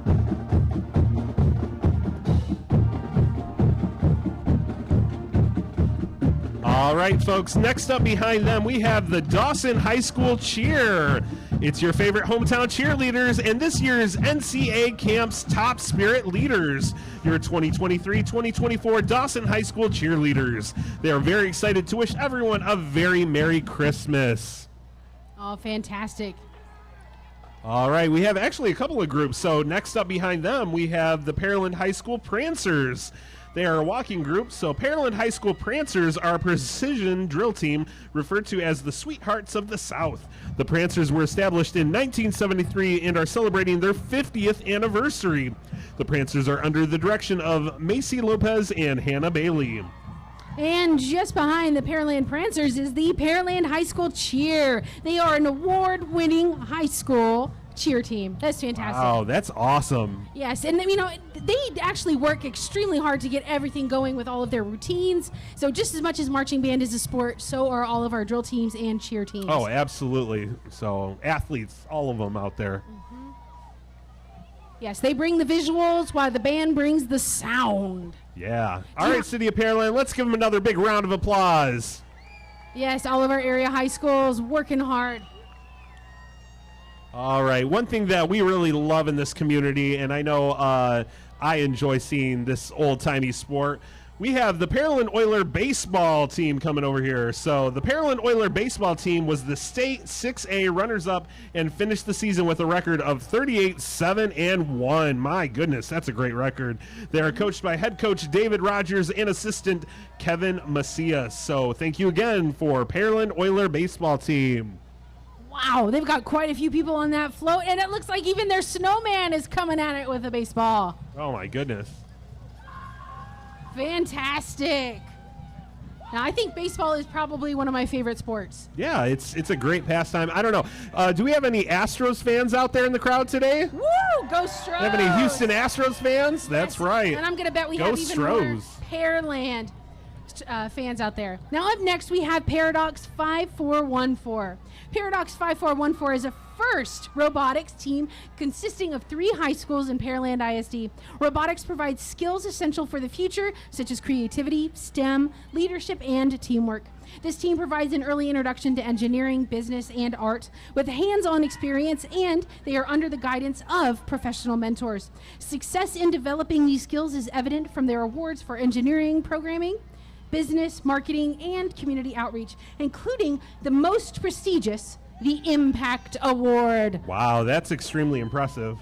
S2: All right, folks. Next up behind them, we have the Dawson High School Cheer. It's your favorite hometown cheerleaders and this year's NCA Camp's top spirit leaders, your 2023-2024 Dawson High School cheerleaders. They are very excited to wish everyone a very Merry Christmas.
S3: Oh, fantastic.
S2: All right, we have actually a couple of groups. So next up behind them, we have the Pearland High School Prancers. They are a walking group, so Pearland High School Prancers are a precision drill team referred to as the Sweethearts of the South. The Prancers were established in 1973 and are celebrating their 50th anniversary. The Prancers are under the direction of Macy Lopez and Hannah Bailey.
S3: And just behind the Pearland Prancers is the Pearland High School Cheer. They are an award-winning high school cheer team. That's fantastic.
S2: Wow, that's awesome.
S3: Yes, and you know, they actually work extremely hard to get everything going with all of their routines. So just as much as marching band is a sport, so are all of our drill teams and cheer teams.
S2: Oh, absolutely. So athletes, all of them out there.
S3: Mm-hmm. Yes, they bring the visuals while the band brings the sound.
S2: Yeah. All right, City of Pearland, let's give them another big round of applause.
S3: Yes, all of our area high schools working hard.
S2: All right. One thing that we really love in this community, and I know I enjoy seeing this old-timey sport, we have the Pearland Oiler baseball team coming over here. So the Pearland Oiler baseball team was the state 6A runners-up and finished the season with a record of 38-7-1. My goodness, that's a great record. They are coached by head coach David Rogers and assistant Kevin Macias. So thank you again for Pearland Oiler baseball team.
S3: Wow, they've got quite a few people on that float, and it looks like even their snowman is coming at it with a baseball.
S2: Oh, my goodness.
S3: Fantastic. Now, I think baseball is probably one of my favorite sports.
S2: Yeah, it's a great pastime. I don't know. Do we have any Astros fans out there in the crowd today?
S3: Woo! Go Stros!
S2: Do we have any Houston Astros fans? That's right.
S3: And I'm going to bet we
S2: Go
S3: have even more
S2: Stros.
S3: Pearland fans out there. Now up next, we have Paradox 5414. Paradox 5414 is a first robotics team consisting of 3 high schools in Pearland ISD. Robotics provides skills essential for the future, such as creativity, STEM, leadership, and teamwork. This team provides an early introduction to engineering, business, and art with hands-on experience, and they are under the guidance of professional mentors. Success in developing these skills is evident from their awards for engineering programming, business, marketing, and community outreach, including the most prestigious, the Impact Award.
S2: Wow, that's extremely impressive.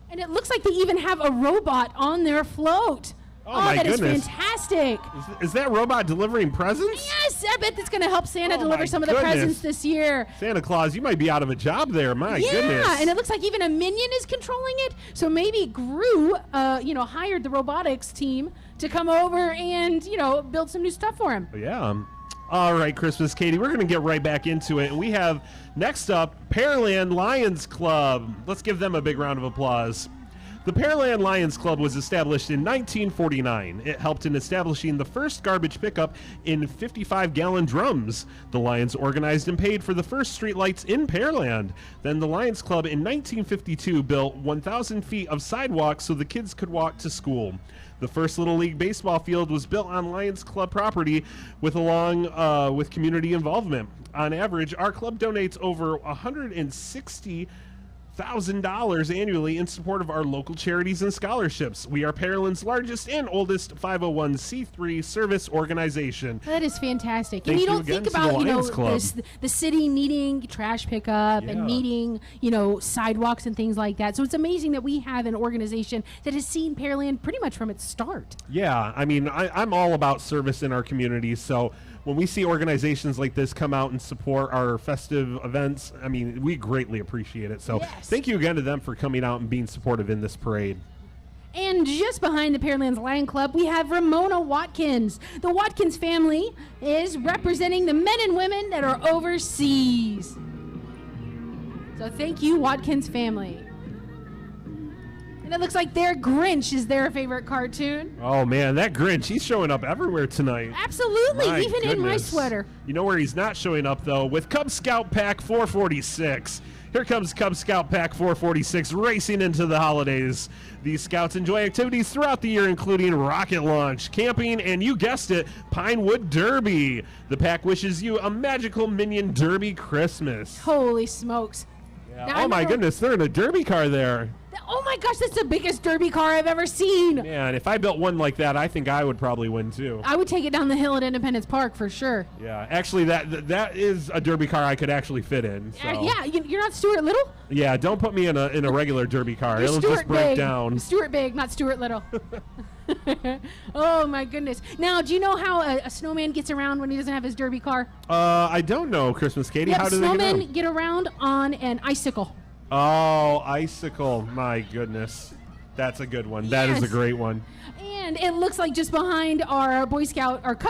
S3: And it looks like they even have a robot on their float.
S2: Oh my
S3: that
S2: goodness.
S3: is fantastic.
S2: Is that robot delivering presents?
S3: Yes, I bet that's going to help Santa
S2: Oh
S3: deliver
S2: my
S3: some of the
S2: goodness.
S3: presents this year.
S2: Santa Claus, you might be out of a job there. My goodness.
S3: Yeah, and it looks like even a minion is controlling it. So maybe Gru, hired the robotics team to come over and, build some new stuff for him.
S2: Yeah. All right, Christmas Katie, we're going to get right back into it. And we have next up Pearland Lions Club. Let's give them a big round of applause. The Pearland Lions Club was established in 1949. It helped in establishing the first garbage pickup in 55-gallon drums. The Lions organized and paid for the first streetlights in Pearland. Then the Lions Club in 1952 built 1,000 feet of sidewalks so the kids could walk to school. The first Little League baseball field was built on Lions Club property with community involvement. On average, our club donates over $160,000 annually in support of our local charities and scholarships. We are Pearland's largest and oldest 501c3 service organization.
S3: That is fantastic.
S2: Thank
S3: and you
S2: you
S3: don't
S2: again
S3: think
S2: to the
S3: about,
S2: Lions Club.
S3: the city needing trash pickup and needing, sidewalks and things like that. So it's amazing that we have an organization that has seen Pearland pretty much from its start.
S2: Yeah, I mean, I'm all about service in our community, so when we see organizations like this come out and support our festive events, I mean, we greatly appreciate it. So thank you again to them for coming out and being supportive in this parade.
S3: And just behind the Pearland's Lion Club, we have Ramona Watkins. The Watkins family is representing the men and women that are overseas. So thank you, Watkins family. And it looks like their Grinch is their favorite cartoon.
S2: Oh, man, that Grinch, he's showing up everywhere tonight.
S3: Absolutely,
S2: My
S3: even in my
S2: goodness.
S3: sweater.
S2: You know where he's not showing up, though? With Cub Scout Pack 446. Here comes Cub Scout Pack 446 racing into the holidays. These scouts enjoy activities throughout the year, including rocket launch, camping, and you guessed it, Pinewood Derby. The pack wishes you a magical Minion Derby Christmas.
S3: Holy smokes.
S2: Yeah.
S3: Now, I
S2: Oh, my
S3: remember-
S2: goodness, they're in a Derby car there.
S3: Oh my gosh, that's the biggest derby car I've ever seen.
S2: Man, if I built one like that, I think I would probably win, too.
S3: I would take it down the hill at Independence Park for sure.
S2: Yeah, actually, that is a Derby car I could actually fit in. So.
S3: Yeah, you're not Stuart Little?
S2: Yeah, don't put me in a regular Derby car.
S3: You're
S2: It'll
S3: Stuart
S2: just break
S3: Big.
S2: down.
S3: Stuart Big, not Stuart Little. Oh my goodness. Now, do you know how a snowman gets around when he doesn't have his derby car?
S2: I don't know, Christmas Katie.
S3: Yep,
S2: How do they get
S3: snowmen
S2: around?
S3: get around on an icicle.
S2: Oh, icicle. My goodness. That's a good one. That is a
S3: Yes.
S2: great one.
S3: And it looks like just behind our Cub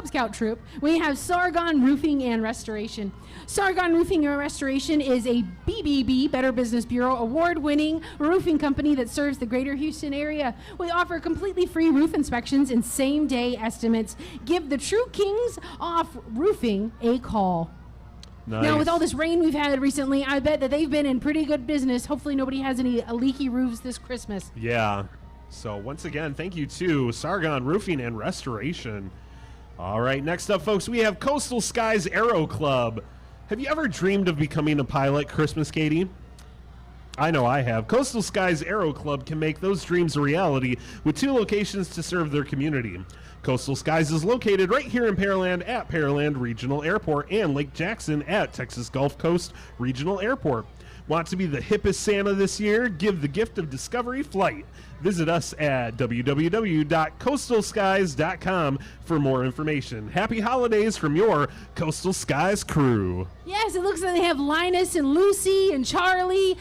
S3: Scout troop, we have Sargon Roofing and Restoration. Sargon Roofing and Restoration is a BBB, Better Business Bureau, award-winning roofing company that serves the greater Houston area. We offer completely free roof inspections and same-day estimates. Give the true kings off roofing a call.
S2: Nice.
S3: Now, with all this rain we've had recently, I bet that they've been in pretty good business. Hopefully nobody has any leaky roofs this Christmas.
S2: Yeah. So once again, thank you to Sargon Roofing and Restoration. All right, next up, folks, we have Coastal Skies Aero Club. Have you ever dreamed of becoming a pilot, Christmas Katie? I know I have. Coastal Skies Aero Club can make those dreams a reality with 2 locations to serve their community. Coastal Skies is located right here in Pearland at Pearland Regional Airport and Lake Jackson at Texas Gulf Coast Regional Airport. Want to be the hippest Santa this year? Give the gift of Discovery Flight. Visit us at www.coastalskies.com for more information. Happy holidays from your Coastal Skies crew.
S3: Yes, it looks like they have Linus and Lucy and Charlie.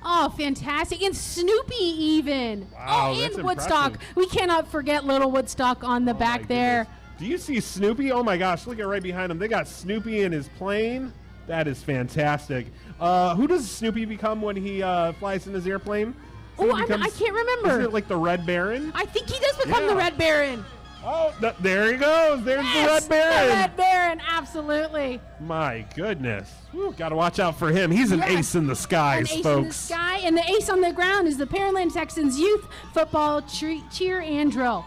S3: Oh, fantastic. And Snoopy even.
S2: Wow,
S3: oh,
S2: that's
S3: and Woodstock.
S2: impressive.
S3: We cannot forget little Woodstock on the back
S2: My
S3: there.
S2: goodness. Do you see Snoopy? Oh my gosh, look at right behind him. They got Snoopy in his plane. That is fantastic. Who does Snoopy become when he flies in his airplane?
S3: Oh, I can't remember.
S2: Is it like the Red Baron?
S3: I think he does become
S2: Yeah.
S3: the Red Baron.
S2: Oh, there he goes. There's
S3: Yes,
S2: the Red Baron.
S3: The Red Baron, absolutely.
S2: My goodness. Got to watch out for him. He's an
S3: Yes.
S2: ace in the skies,
S3: An ace
S2: folks.
S3: in the sky, and the ace on the ground is the Pearland Texans youth football cheer and drill.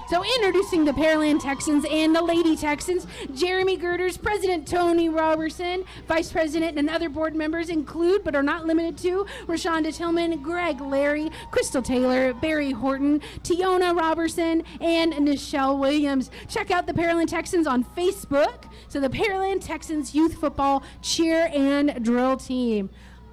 S3: So introducing the Pearland Texans and the Lady Texans, Jeremy Girders, President Tony Robertson, Vice President and other board members include, but are not limited to, Rashonda Tillman, Greg Larry, Crystal Taylor, Barry Horton, Tiona Robertson, and Nichelle Williams. Check out the Pearland Texans on Facebook. So the Pearland Texans youth football cheer and drill team.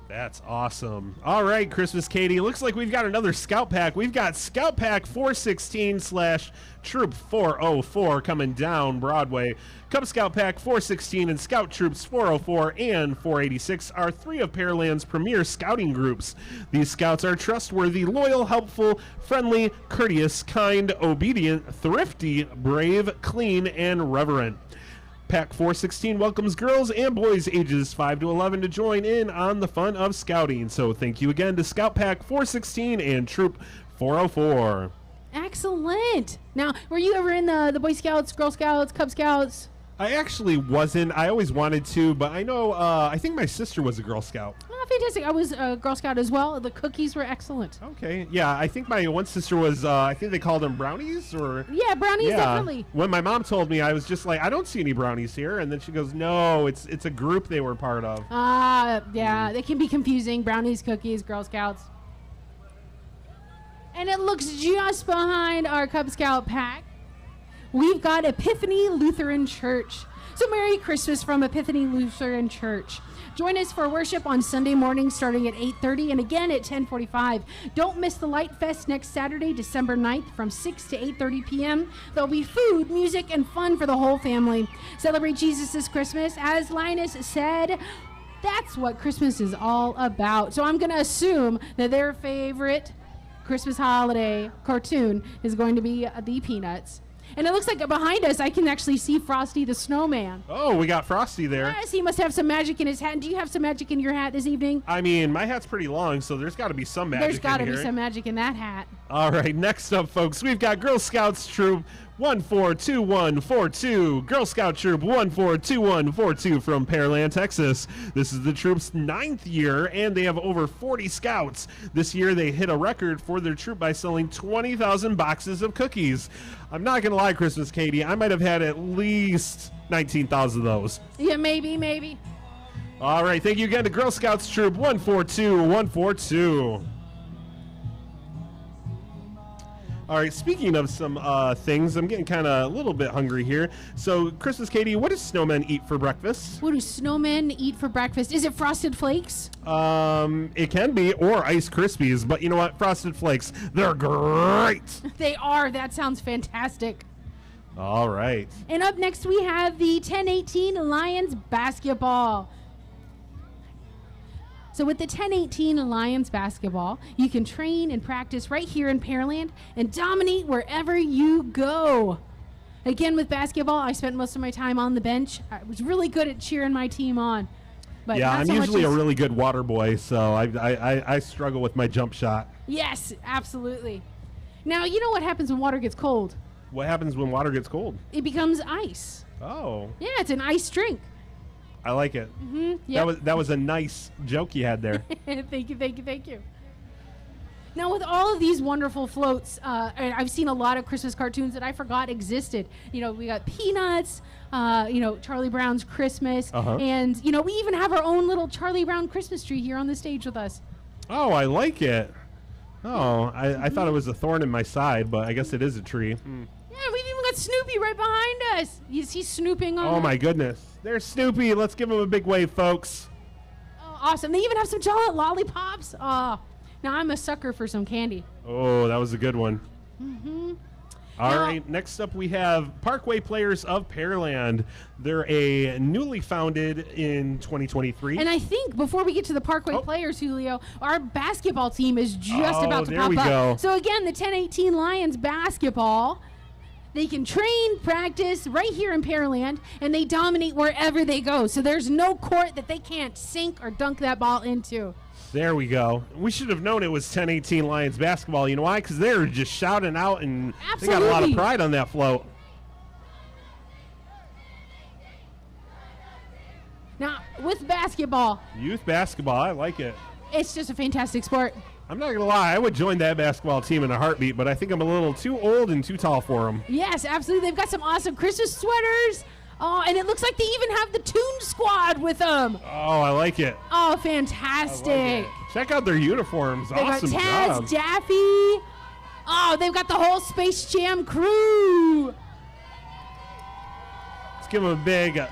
S2: That's awesome. All right, Christmas Katie. Looks like we've got another Scout Pack. We've got Scout Pack 416/Troop 404 coming down Broadway. Cub Scout Pack 416 and Scout Troops 404 and 486 are 3 of Pearland's premier scouting groups. These scouts are trustworthy, loyal, helpful, friendly, courteous, kind, obedient, thrifty, brave, clean, and reverent. Pack 416 welcomes girls and boys ages 5 to 11 to join in on the fun of scouting. So thank you again to Scout Pack 416 and Troop 404.
S3: Excellent. Now, were you ever in the Boy Scouts, Girl Scouts, Cub Scouts?
S2: I actually wasn't. I always wanted to, but I know, I think my sister was a Girl Scout.
S3: Oh, fantastic. I was a Girl Scout as well. The cookies were excellent.
S2: Okay. Yeah, I think my one sister was, I think they called them brownies or...
S3: Yeah, brownies, definitely.
S2: When my mom told me, I was just like, I don't see any brownies here. And then she goes, no, it's a group they were part of.
S3: Yeah, they can be confusing. Brownies, cookies, Girl Scouts. And it looks just behind our Cub Scout pack. We've got Epiphany Lutheran Church. So Merry Christmas from Epiphany Lutheran Church. Join us for worship on Sunday morning starting at 8:30 and again at 10:45. Don't miss the Light Fest next Saturday, December 9th from 6 to 8:30 p.m. There'll be food, music, and fun for the whole family. Celebrate Jesus this Christmas. As Linus said, that's what Christmas is all about. So I'm going to assume that their favorite Christmas holiday cartoon is going to be the Peanuts. And it looks like behind us, I can actually see Frosty the Snowman.
S2: Oh, we got Frosty there.
S3: Yes, he must have some magic in his hat. Do you have some magic in your hat this evening?
S2: I mean, my hat's pretty long, so there's got to be some magic in here.
S3: There's got to be some magic in that hat.
S2: All right, next up, folks, we've got Girl Scouts Troop 142142. Girl Scout Troop 142142 from Pearland, Texas. This is the troop's 9th year, and they have over 40 scouts. This year, they hit a record for their troop by selling 20,000 boxes of cookies. I'm not going to lie, Christmas Katie, I might have had at least 19,000 of those.
S3: Yeah, maybe.
S2: All right, thank you again to Girl Scouts Troop 142142. All right, speaking of some things, I'm getting kind of a little bit hungry here. So, Christmas Katie, what do snowmen eat for breakfast?
S3: What do snowmen eat for breakfast? Is it Frosted Flakes?
S2: It can be, or Ice Krispies, but you know what? Frosted Flakes, they're great.
S3: They are. That sounds fantastic.
S2: All right.
S3: And up next, we have the 1018 Lions basketball. So with the 1018 Lions basketball, you can train and practice right here in Pearland and dominate wherever you go. Again, with basketball, I spent most of my time on the bench. I was really good at cheering my team on. But
S2: yeah,
S3: not
S2: I'm
S3: so much
S2: usually a
S3: as-
S2: really good water boy, so I struggle with my jump shot.
S3: Yes, absolutely. Now, you know what happens when water gets cold?
S2: What happens when water gets cold?
S3: It becomes ice.
S2: Oh,
S3: Yeah, it's an ice drink.
S2: I like it.
S3: Yep.
S2: That was a nice joke you had there.
S3: Thank you. Now, with all of these wonderful floats, and I've seen a lot of Christmas cartoons that I forgot existed. You know, we got Peanuts, Charlie Brown's Christmas, and, we even have our own little Charlie Brown Christmas tree here on the stage with us.
S2: Oh, I like it. Oh, I thought it was a thorn in my side, but I guess it is a tree.
S3: Yeah, we've even got Snoopy right behind us. Is he snooping on
S2: Oh,
S3: that?
S2: my goodness. There's Snoopy. Let's give him a big wave, folks.
S3: Oh, awesome. They even have some chocolate lollipops. Oh, now I'm a sucker for some candy.
S2: Oh, that was a good one. All
S3: Now-
S2: right, next up we have Parkway Players of Pearland. They're a newly founded in 2023.
S3: And I think before we get to the Parkway players, Julio, our basketball team is just
S2: Oh,
S3: about to
S2: there
S3: pop
S2: we
S3: up.
S2: go.
S3: So again, the 1018 Lions basketball, they can train, practice right here in Pearland, and they dominate wherever they go. So there's no court that they can't sink or dunk that ball into.
S2: There we go. We should have known it was 1018 Lions basketball. You know why? Because they were just shouting out, and they got a lot of
S3: Absolutely.
S2: pride on that float.
S3: Now, with basketball,
S2: Youth basketball, I like it.
S3: it's just a fantastic sport.
S2: I'm not going to lie, I would join that basketball team in a heartbeat, but I think I'm a little too old and too tall for them.
S3: Yes, absolutely. They've got some awesome Christmas sweaters. Oh, and it looks like they even have the Toon Squad with them.
S2: Oh, I like it.
S3: Oh, fantastic.
S2: Check out their uniforms.
S3: They've
S2: Awesome
S3: got Taz,
S2: job.
S3: Daffy. Oh, they've got the whole Space Jam crew.
S2: Let's give them a big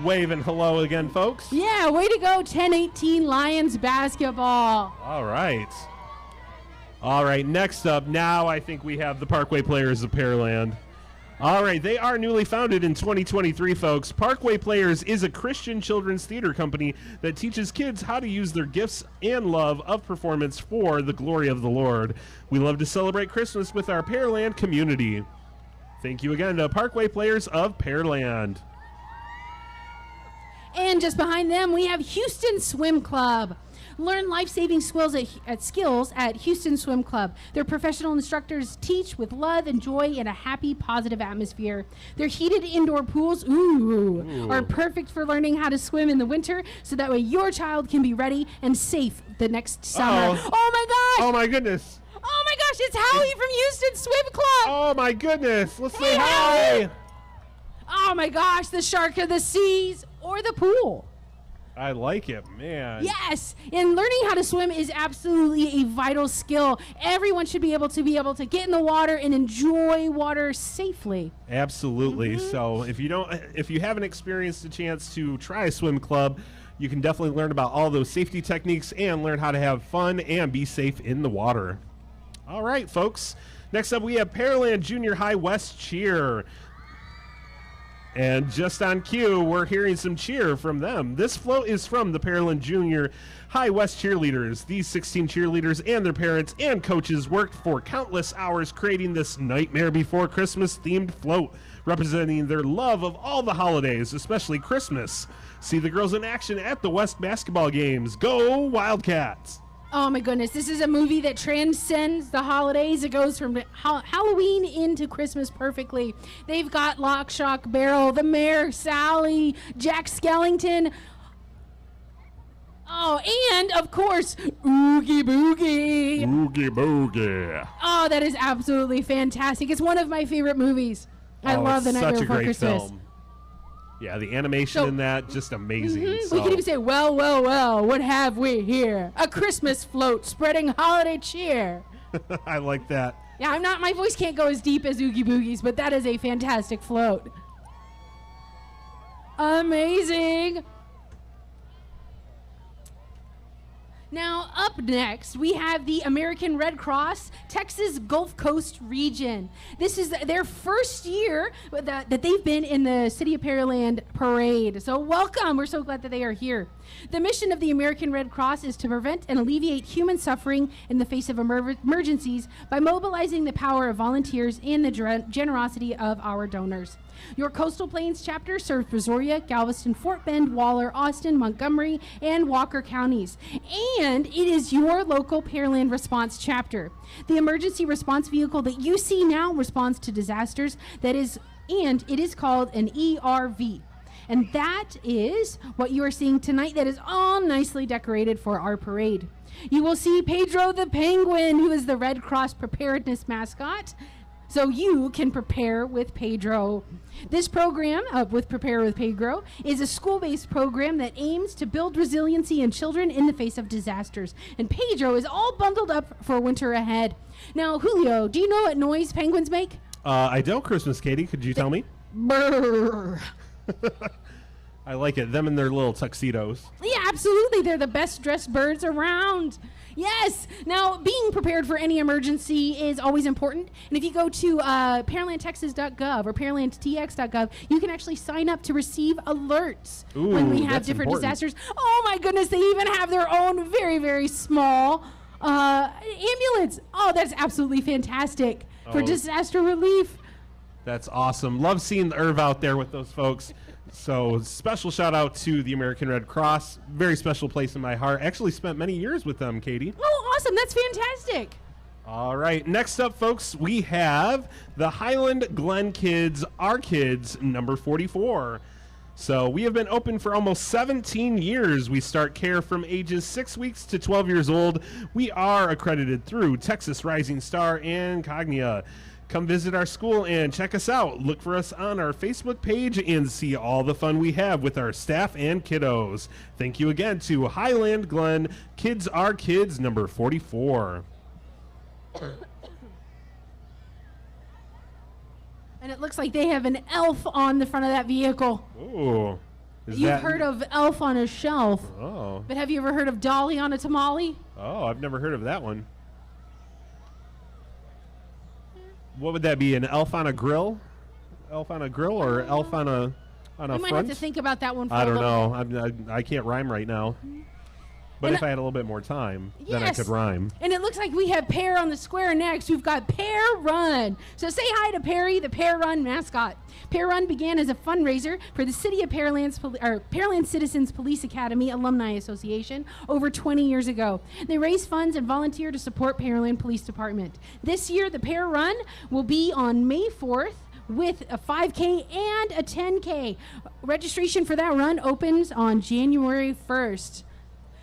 S2: wave and hello again, folks.
S3: Yeah, way to go, 1018 Lions basketball.
S2: All right. All right, next up, now I think we have the Parkway Players of Pearland. All right, they are newly founded in 2023, folks. Parkway Players is a Christian children's theater company that teaches kids how to use their gifts and love of performance for the glory of the Lord. We love to celebrate Christmas with our Pearland community. Thank you again to Parkway Players of Pearland.
S3: And just behind them, we have Houston Swim Club. Learn life-saving skills at Houston Swim Club. Their professional instructors teach with love and joy in a happy, positive atmosphere. Their heated indoor pools, are perfect for learning how to swim in the winter, so that way your child can be ready and safe the next summer. Oh my gosh!
S2: Oh my goodness!
S3: Oh my gosh, it's Howie from Houston Swim Club!
S2: Oh my goodness! Let's say
S3: Hey,
S2: hi!
S3: Oh my gosh, the shark of the seas or the pool.
S2: I like it, man.
S3: Yes, and learning how to swim is absolutely a vital skill. Everyone should be able to get in the water and enjoy water safely.
S2: Absolutely. So if you haven't experienced a chance to try a swim club, you can definitely learn about all those safety techniques and learn how to have fun and be safe in the water. All right, folks. Next up, we have Pearland Junior High West Cheer. And just on cue, we're hearing some cheer from them. This float is from the Pearland Junior High West cheerleaders. These 16 cheerleaders and their parents and coaches worked for countless hours creating this Nightmare Before Christmas themed float, representing their love of all the holidays, especially Christmas. See the girls in action at the West basketball games. Go Wildcats!
S3: Oh my goodness, this is a movie that transcends the holidays. It goes from Halloween into Christmas perfectly. They've got Lock, Shock, Barrel, the Mayor, Sally, Jack Skellington. Oh, and of course, Oogie Boogie.
S2: Oogie Boogie.
S3: Oh, that is absolutely fantastic. It's one of my favorite movies. I love The Nightmare Before Christmas.
S2: Film. Yeah, the animation in that, just amazing. So.
S3: We can even say, well, what have we here? A Christmas float spreading holiday cheer.
S2: I like that.
S3: Yeah, my voice can't go as deep as Oogie Boogie's, but that is a fantastic float. Amazing. Now, up next, we have the American Red Cross Texas Gulf Coast region. This is their first year that they've been in the City of Pearland parade. So welcome. We're so glad that they are here. The mission of the American Red Cross is to prevent and alleviate human suffering in the face of emergencies by mobilizing the power of volunteers and the generosity of our donors. Your Coastal Plains chapter serves Brazoria, Galveston, Fort Bend, Waller, Austin, Montgomery, and Walker counties. And it is your local Pearland Response chapter. The emergency response vehicle that you see now responds to disasters, and it is called an ERV. And that is what you are seeing tonight that is all nicely decorated for our parade. You will see Pedro the Penguin, who is the Red Cross preparedness mascot. So you can prepare with Pedro. This program with Prepare with Pedro is a school-based program that aims to build resiliency in children in the face of disasters. And Pedro is all bundled up for winter ahead. Now, Julio, do you know what noise penguins make?
S2: I don't, Christmas Katie. Could you tell me?
S3: Brrr.
S2: I like it. Them in their little tuxedos.
S3: Yeah, absolutely. They're the best dressed birds around. Yes. Now, being prepared for any emergency is always important. And if you go to PearlandTexas.gov or PearlandTX.gov, you can actually sign up to receive alerts when we have different disasters. Oh, my goodness. They even have their own very, very small ambulance. Oh, that's absolutely fantastic for disaster relief.
S2: That's awesome. Love seeing the Irv out there with those folks. So special shout out to the American Red Cross. Very special place in my heart. Actually spent many years with them, Katie.
S3: Oh, awesome. That's fantastic.
S2: All right. Next up, folks, we have the Highland Glen Kids, our kids, number 44. So we have been open for almost 17 years. We start care from ages 6 weeks to 12 years old. We are accredited through Texas Rising Star and Cognia. Come visit our school and check us out. Look for us on our Facebook page and see all the fun we have with our staff and kiddos. Thank you again to Highland Glen Kids Are Kids number 44.
S3: And it looks like they have an elf on the front of that vehicle.
S2: Ooh.
S3: You've heard of elf on a shelf.
S2: Oh.
S3: But have you ever heard of Dolly on a tamale?
S2: Oh, I've never heard of that one. What would that be? An elf on a grill? Elf on a grill or elf on a
S3: I might have to think about that one for
S2: I
S3: a
S2: don't
S3: little.
S2: know. I can't rhyme right now. But
S3: And
S2: if I had a little bit more time, then I
S3: Yes.
S2: could rhyme.
S3: And it looks like we have Pear on the square next. We've got Pear Run. So say hi to Perry, the Pear Run mascot. Pear Run began as a fundraiser for the City of Pearland Citizens Police Academy Alumni Association over 20 years ago. They raise funds and volunteer to support Pearland Police Department. This year, the Pear Run will be on May 4th with a 5K and a 10K. Registration for that run opens on January 1st.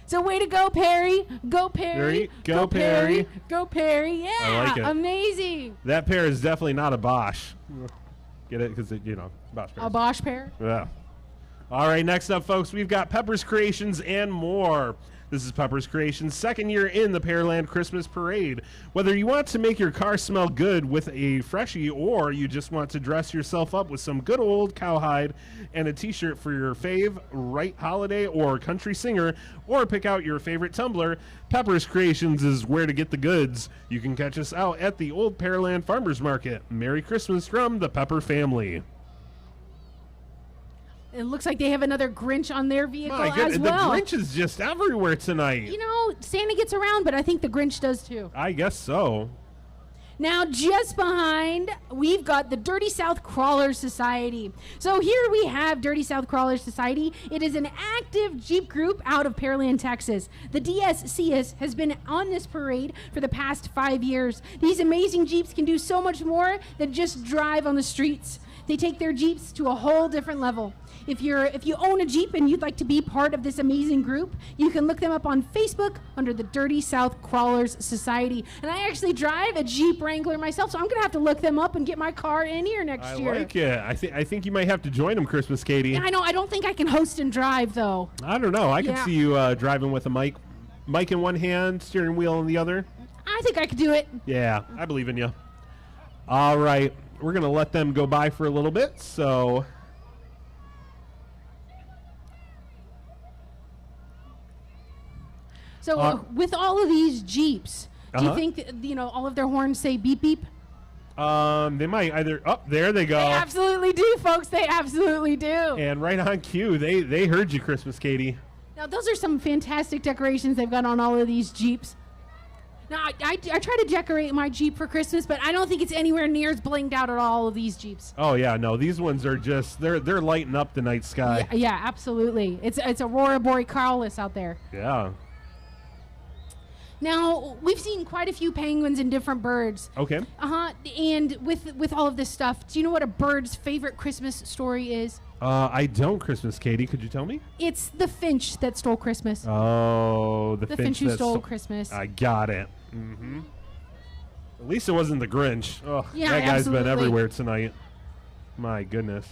S3: So way to go, Perry. Go, Perry.
S2: Go, Perry.
S3: Go, Perry. Yeah,
S2: I like it.
S3: amazing.
S2: That pear is definitely not a Bosch. Get it? Because, Bosch pears.
S3: A Bosch pear.
S2: Yeah. All right, next up, folks, we've got Pepper's Creations and more. This is Pepper's Creations' second year in the Pearland Christmas Parade. Whether you want to make your car smell good with a freshie or you just want to dress yourself up with some good old cowhide and a t-shirt for your fave right holiday or country singer, or pick out your favorite tumbler, Pepper's Creations is where to get the goods. You can catch us out at the Old Pearland Farmers Market. Merry Christmas from the Pepper family.
S3: It looks like they have another Grinch on their vehicle
S2: My goodness,
S3: as well.
S2: the Grinch is just everywhere tonight.
S3: Santa gets around, but I think the Grinch does too.
S2: I guess so.
S3: Now, just behind, we've got the Dirty South Crawler Society. So here we have Dirty South Crawler Society. It is an active Jeep group out of Pearland, Texas. The DSCS has been on this parade for the past 5 years. These amazing Jeeps can do so much more than just drive on the streets. They take their Jeeps to a whole different level. If you own a Jeep and you'd like to be part of this amazing group, you can look them up on Facebook under the Dirty South Crawlers Society. And I actually drive a Jeep Wrangler myself, so I'm going to have to look them up and get my car in here next year.
S2: I like it. I think you might have to join them, Christmas Katie.
S3: I know. I don't think I can host and drive, though.
S2: I don't know. I could
S3: Yeah.
S2: see you driving with a mic in one hand, steering wheel in the other.
S3: I think I could do it.
S2: Yeah, I believe in you. All right. We're going to let them go by for a little bit, so...
S3: So with all of these Jeeps, do you think that, all of their horns say beep beep?
S2: They might either... Oh, there they go.
S3: They absolutely do, folks. They absolutely do.
S2: And right on cue. They heard you, Christmas Katie.
S3: Now, those are some fantastic decorations they've got on all of these Jeeps. Now, I try to decorate my Jeep for Christmas, but I don't think it's anywhere near as blinged out at all of these Jeeps.
S2: Oh, yeah. No, these ones are just... They're lighting up the night sky.
S3: Yeah, absolutely. It's Aurora Borealis out there.
S2: Yeah.
S3: Now, we've seen quite a few penguins and different birds.
S2: Okay.
S3: And with all of this stuff, do you know what a bird's favorite Christmas story is?
S2: I don't, Christmas Katie. Could you tell me?
S3: It's the finch that stole Christmas.
S2: Oh,
S3: the finch who stole Christmas.
S2: I got it. Mm-hmm. At least it wasn't the Grinch. Oh,
S3: Yeah,
S2: that guy's
S3: absolutely.
S2: been everywhere tonight. My goodness.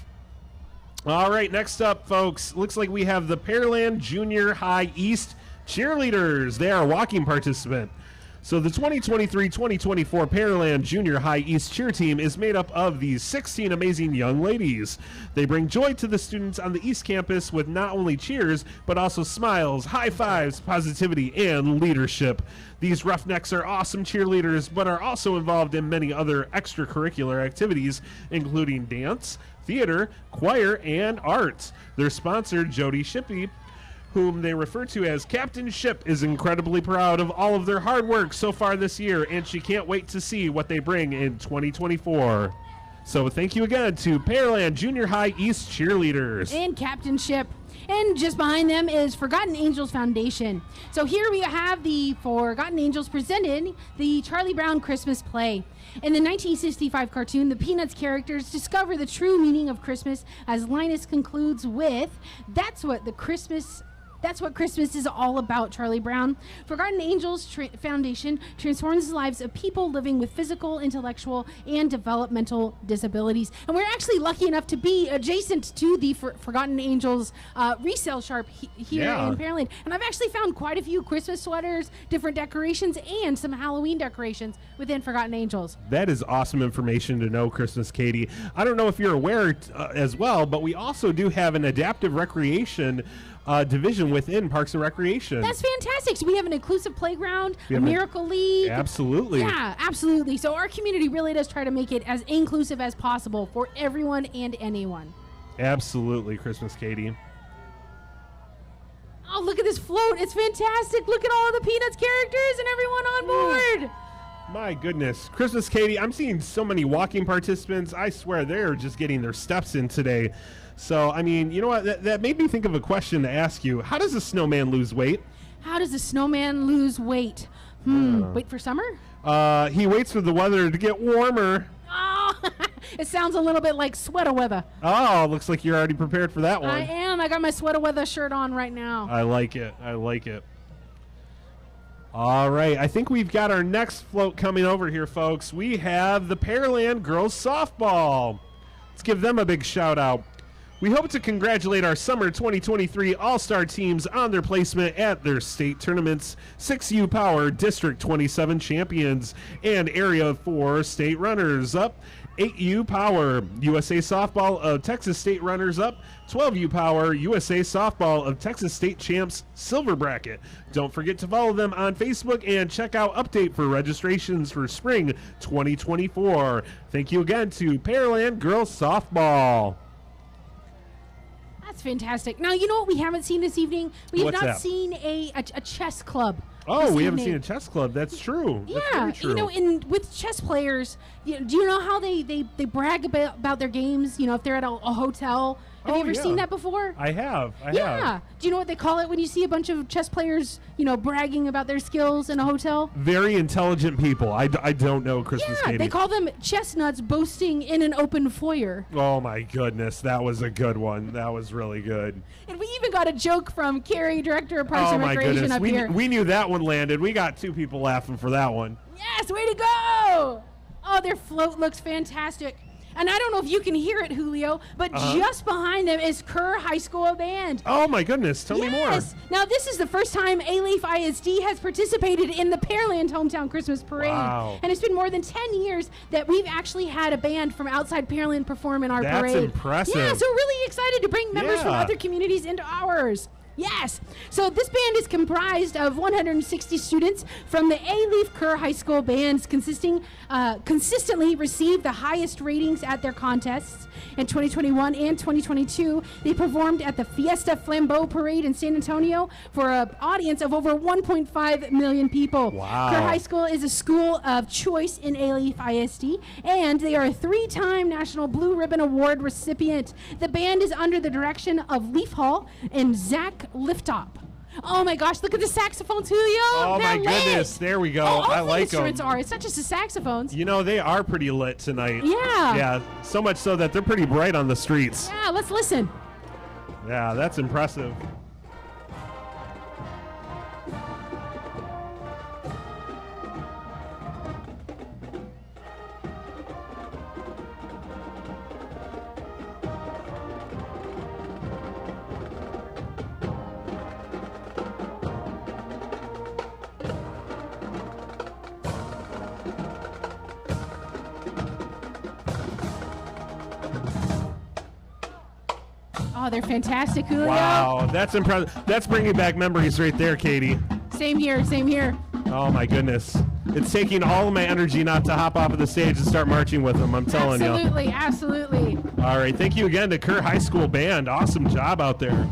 S2: All right, next up, folks. Looks like we have the Pearland Junior High East cheerleaders. They are a walking participant. So the 2023-2024 Pearland Junior High East cheer team is made up of these 16 amazing young ladies. They bring joy to the students on the East Campus with not only cheers, but also smiles, high fives, positivity, and leadership. These roughnecks are awesome cheerleaders, but are also involved in many other extracurricular activities, including dance, theater, choir, and art. Their sponsor, Jody Shippey, whom they refer to as Captain Ship, is incredibly proud of all of their hard work so far this year, and she can't wait to see what they bring in 2024. So thank you again to Pearland Junior High East cheerleaders.
S3: And Captain Ship. And just behind them is Forgotten Angels Foundation. So here we have the Forgotten Angels presenting the Charlie Brown Christmas play. In the 1965 cartoon, the Peanuts characters discover the true meaning of Christmas as Linus concludes with, That's what Christmas is all about, Charlie Brown. Forgotten Angels Foundation transforms the lives of people living with physical, intellectual, and developmental disabilities. And we're actually lucky enough to be adjacent to the Forgotten Angels resale shop here in Pearland. And I've actually found quite a few Christmas sweaters, different decorations, and some Halloween decorations within Forgotten Angels.
S2: That is awesome information to know, Christmas Katie. I don't know if you're aware as well, but we also do have an adaptive recreation division within Parks and Recreation.
S3: That's fantastic. So we have an inclusive playground, a Miracle League.
S2: Absolutely.
S3: Yeah, absolutely. So our community really does try to make it as inclusive as possible for everyone and anyone.
S2: Absolutely, Christmas Katie.
S3: Oh, look at this float. It's fantastic. Look at all the Peanuts characters and everyone on board.
S2: My goodness. Christmas, Katie, I'm seeing so many walking participants. I swear they're just getting their steps in today. So, I mean, you know what? That made me think of a question to ask you. How does a snowman lose weight?
S3: How does a snowman lose weight? Wait for summer?
S2: He waits for the weather to get warmer.
S3: Oh, it sounds a little bit like sweater weather.
S2: Oh, looks like you're already prepared for that one.
S3: I am. I got my sweater weather shirt on right now.
S2: I like it. I like it. All right. I think we've got our next float coming over here, folks. We have the Pearland Girls Softball. Let's give them a big shout out. We hope to congratulate our Summer 2023 All-Star teams on their placement at their state tournaments, 6U Power District 27 champions and Area 4 state runners-up, 8U Power USA Softball of Texas State runners-up, 12U Power USA Softball of Texas State champs silver bracket. Don't forget to follow them on Facebook and check out update for registrations for spring 2024. Thank you again to Pearland Girls Softball.
S3: That's fantastic. Now, you know what we haven't seen this evening? We have
S2: What's
S3: not
S2: that?
S3: seen a chess club.
S2: Oh,
S3: this
S2: we haven't
S3: evening.
S2: seen a chess club. That's true. That's
S3: Yeah,
S2: very true.
S3: you know, and with chess players, do you know how they brag about their games? You know, if they're at a hotel. Have you ever seen that before?
S2: I have. I
S3: Yeah.
S2: have.
S3: Do you know what they call it when you see a bunch of chess players, you know, bragging about their skills in a hotel?
S2: Very intelligent people. I don't know, Christmas
S3: Yeah,
S2: Katie.
S3: they call them chestnuts boasting in an open foyer.
S2: Oh, my goodness. That was a good one. That was really good.
S3: And we even got a joke from Carrie, director of Parks
S2: Oh,
S3: and
S2: my
S3: Recreation
S2: goodness.
S3: up here.
S2: We knew that one landed. We got 2 people laughing for that one.
S3: Yes, way to go! Oh, their float looks fantastic. And I don't know if you can hear it, Julio, but just behind them is Kerr High School Band.
S2: Oh, my goodness. Tell me more.
S3: Yes. Now, this is the first time A-Leaf ISD has participated in the Pearland Hometown Christmas Parade.
S2: Wow.
S3: And it's been more than 10 years that we've actually had a band from outside Pearland perform in our
S2: That's
S3: parade.
S2: impressive.
S3: Yeah, so really excited to bring members from
S2: Yeah.
S3: other communities into ours. Yes. So this band is comprised of 160 students from the A-Leaf Kerr High School bands consistently received the highest ratings at their contests. In 2021 and 2022, they performed at the Fiesta Flambeau Parade in San Antonio for an audience of over 1.5 million people.
S2: Wow.
S3: Kerr High School is a school of choice in A-Leaf ISD, and they are a 3-time National Blue Ribbon Award recipient. The band is under the direction of Leaf Hall and Zach Liftop. Oh my gosh, look at the saxophones, Julio.
S2: Oh,
S3: They're
S2: my
S3: lit.
S2: goodness. There we go.
S3: Oh, all
S2: I
S3: the
S2: like
S3: instruments
S2: them.
S3: are. It's not just the saxophones.
S2: You know, they are pretty lit tonight.
S3: Yeah.
S2: Yeah, so much so that they're pretty bright on the streets.
S3: Yeah, let's listen.
S2: Yeah, that's impressive.
S3: Oh, they're fantastic, Julio.
S2: Wow, that's impressive. That's bringing back memories right there, Katie.
S3: Same here, same here.
S2: Oh, my goodness. It's taking all of my energy not to hop off of the stage and start marching with them, I'm telling you.
S3: Absolutely, absolutely.
S2: All right, thank you again to Kerr High School Band. Awesome job out there.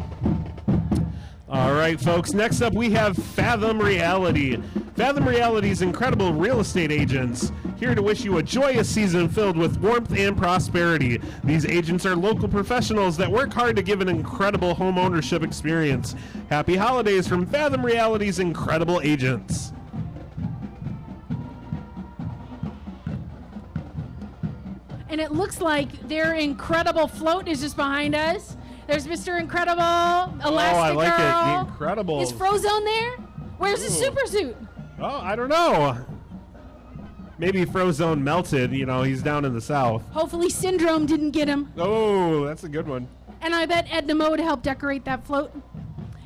S2: All right, folks, next up we have Fathom Reality. Fathom Reality's incredible real estate agents, here to wish you a joyous season filled with warmth and prosperity. These agents are local professionals that work hard to give an incredible home ownership experience. Happy holidays from Fathom Reality's incredible agents.
S3: And it looks like their incredible float is just behind us. There's Mr. Incredible, Elastic
S2: I like it.
S3: Girl.
S2: The Incredibles.
S3: Is Frozone there? Where's his
S2: Ooh.
S3: super suit?
S2: Oh, I don't know. Maybe Frozone melted. You know, he's down in the south.
S3: Hopefully Syndrome didn't get him.
S2: Oh, that's a good one.
S3: And I bet Edna Mode helped decorate that float.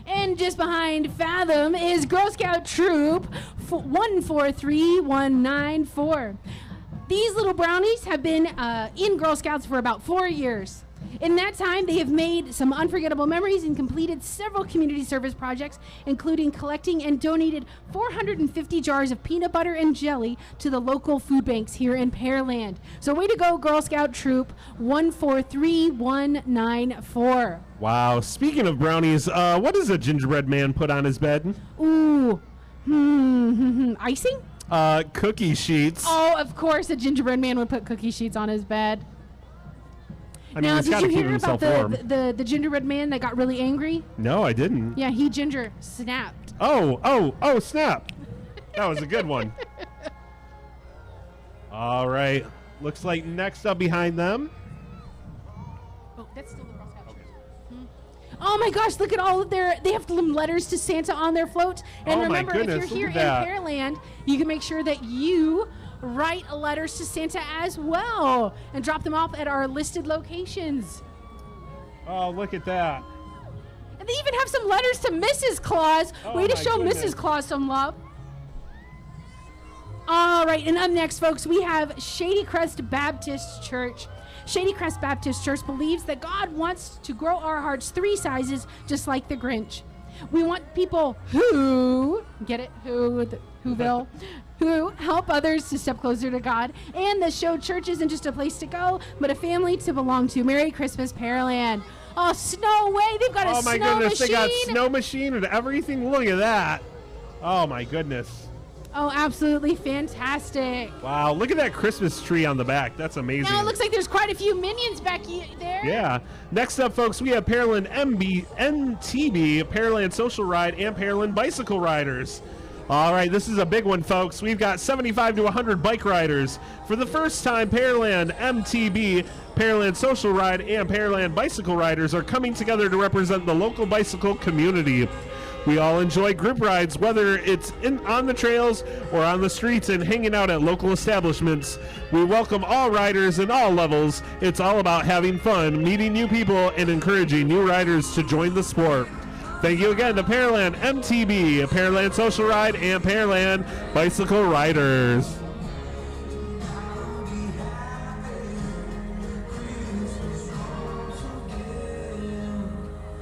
S3: And just behind Fathom is Girl Scout Troop 143194. These little brownies have been in Girl Scouts for about 4 years. In that time, they have made some unforgettable memories and completed several community service projects, including collecting and donated 450 jars of peanut butter and jelly to the local food banks here in Pearland. So way to go, Girl Scout Troop 143194.
S2: Wow. Speaking of brownies, what does a gingerbread man put on his bed?
S3: Ooh, icing?
S2: Cookie sheets.
S3: Oh, of course, a gingerbread man would put cookie sheets on his bed.
S2: I mean,
S3: Now,
S2: he's
S3: did
S2: gotta
S3: you
S2: keep
S3: hear about
S2: himself warm.
S3: the gingerbread man that got really angry?
S2: No, I didn't.
S3: Yeah, he ginger snapped.
S2: Oh, snap. That was a good one. All right. Looks like next up behind them.
S3: Oh, that's still the Girl Scout troop. Oh my gosh, look at all of they have letters to Santa on their float. And
S2: Oh my
S3: remember,
S2: goodness,
S3: if you're
S2: look
S3: here
S2: at
S3: in
S2: that.
S3: Pearland, you can make sure that you write letters to Santa as well and drop them off at our listed locations.
S2: Oh, look at that.
S3: And they even have some letters to Mrs. Claus.
S2: Oh
S3: Way to
S2: my
S3: show
S2: goodness.
S3: Mrs. Claus some love. All right, and up next, folks, we have Shady Crest Baptist Church. Shady Crest Baptist Church believes that God wants to grow our hearts 3 sizes, just like the Grinch. We want people who, get it, whoville, who help others to step closer to God, and that show church isn't just a place to go, but a family to belong to. Merry Christmas, Pearland. Oh, Snow Way, they've got a
S2: Oh my
S3: snow
S2: goodness,
S3: machine.
S2: they got snow machine and everything. Look at that. Oh my goodness.
S3: Oh, absolutely fantastic.
S2: Wow, look at that Christmas tree on the back. That's amazing.
S3: Now it looks like there's quite a few minions back there.
S2: Yeah. Next up, folks, we have Pearland NTB, Pearland Social Ride, and Pearland Bicycle Riders. All right, this is a big one, folks. We've got 75 to 100 bike riders. For the first time, Pearland MTB, Pearland Social Ride, and Pearland Bicycle Riders are coming together to represent the local bicycle community. We all enjoy group rides, whether it's on the trails or on the streets and hanging out at local establishments. We welcome all riders in all levels. It's all about having fun, meeting new people, and encouraging new riders to join the sport. Thank you again to Pearland MTB, Pearland Social Ride, and Pearland Bicycle Riders.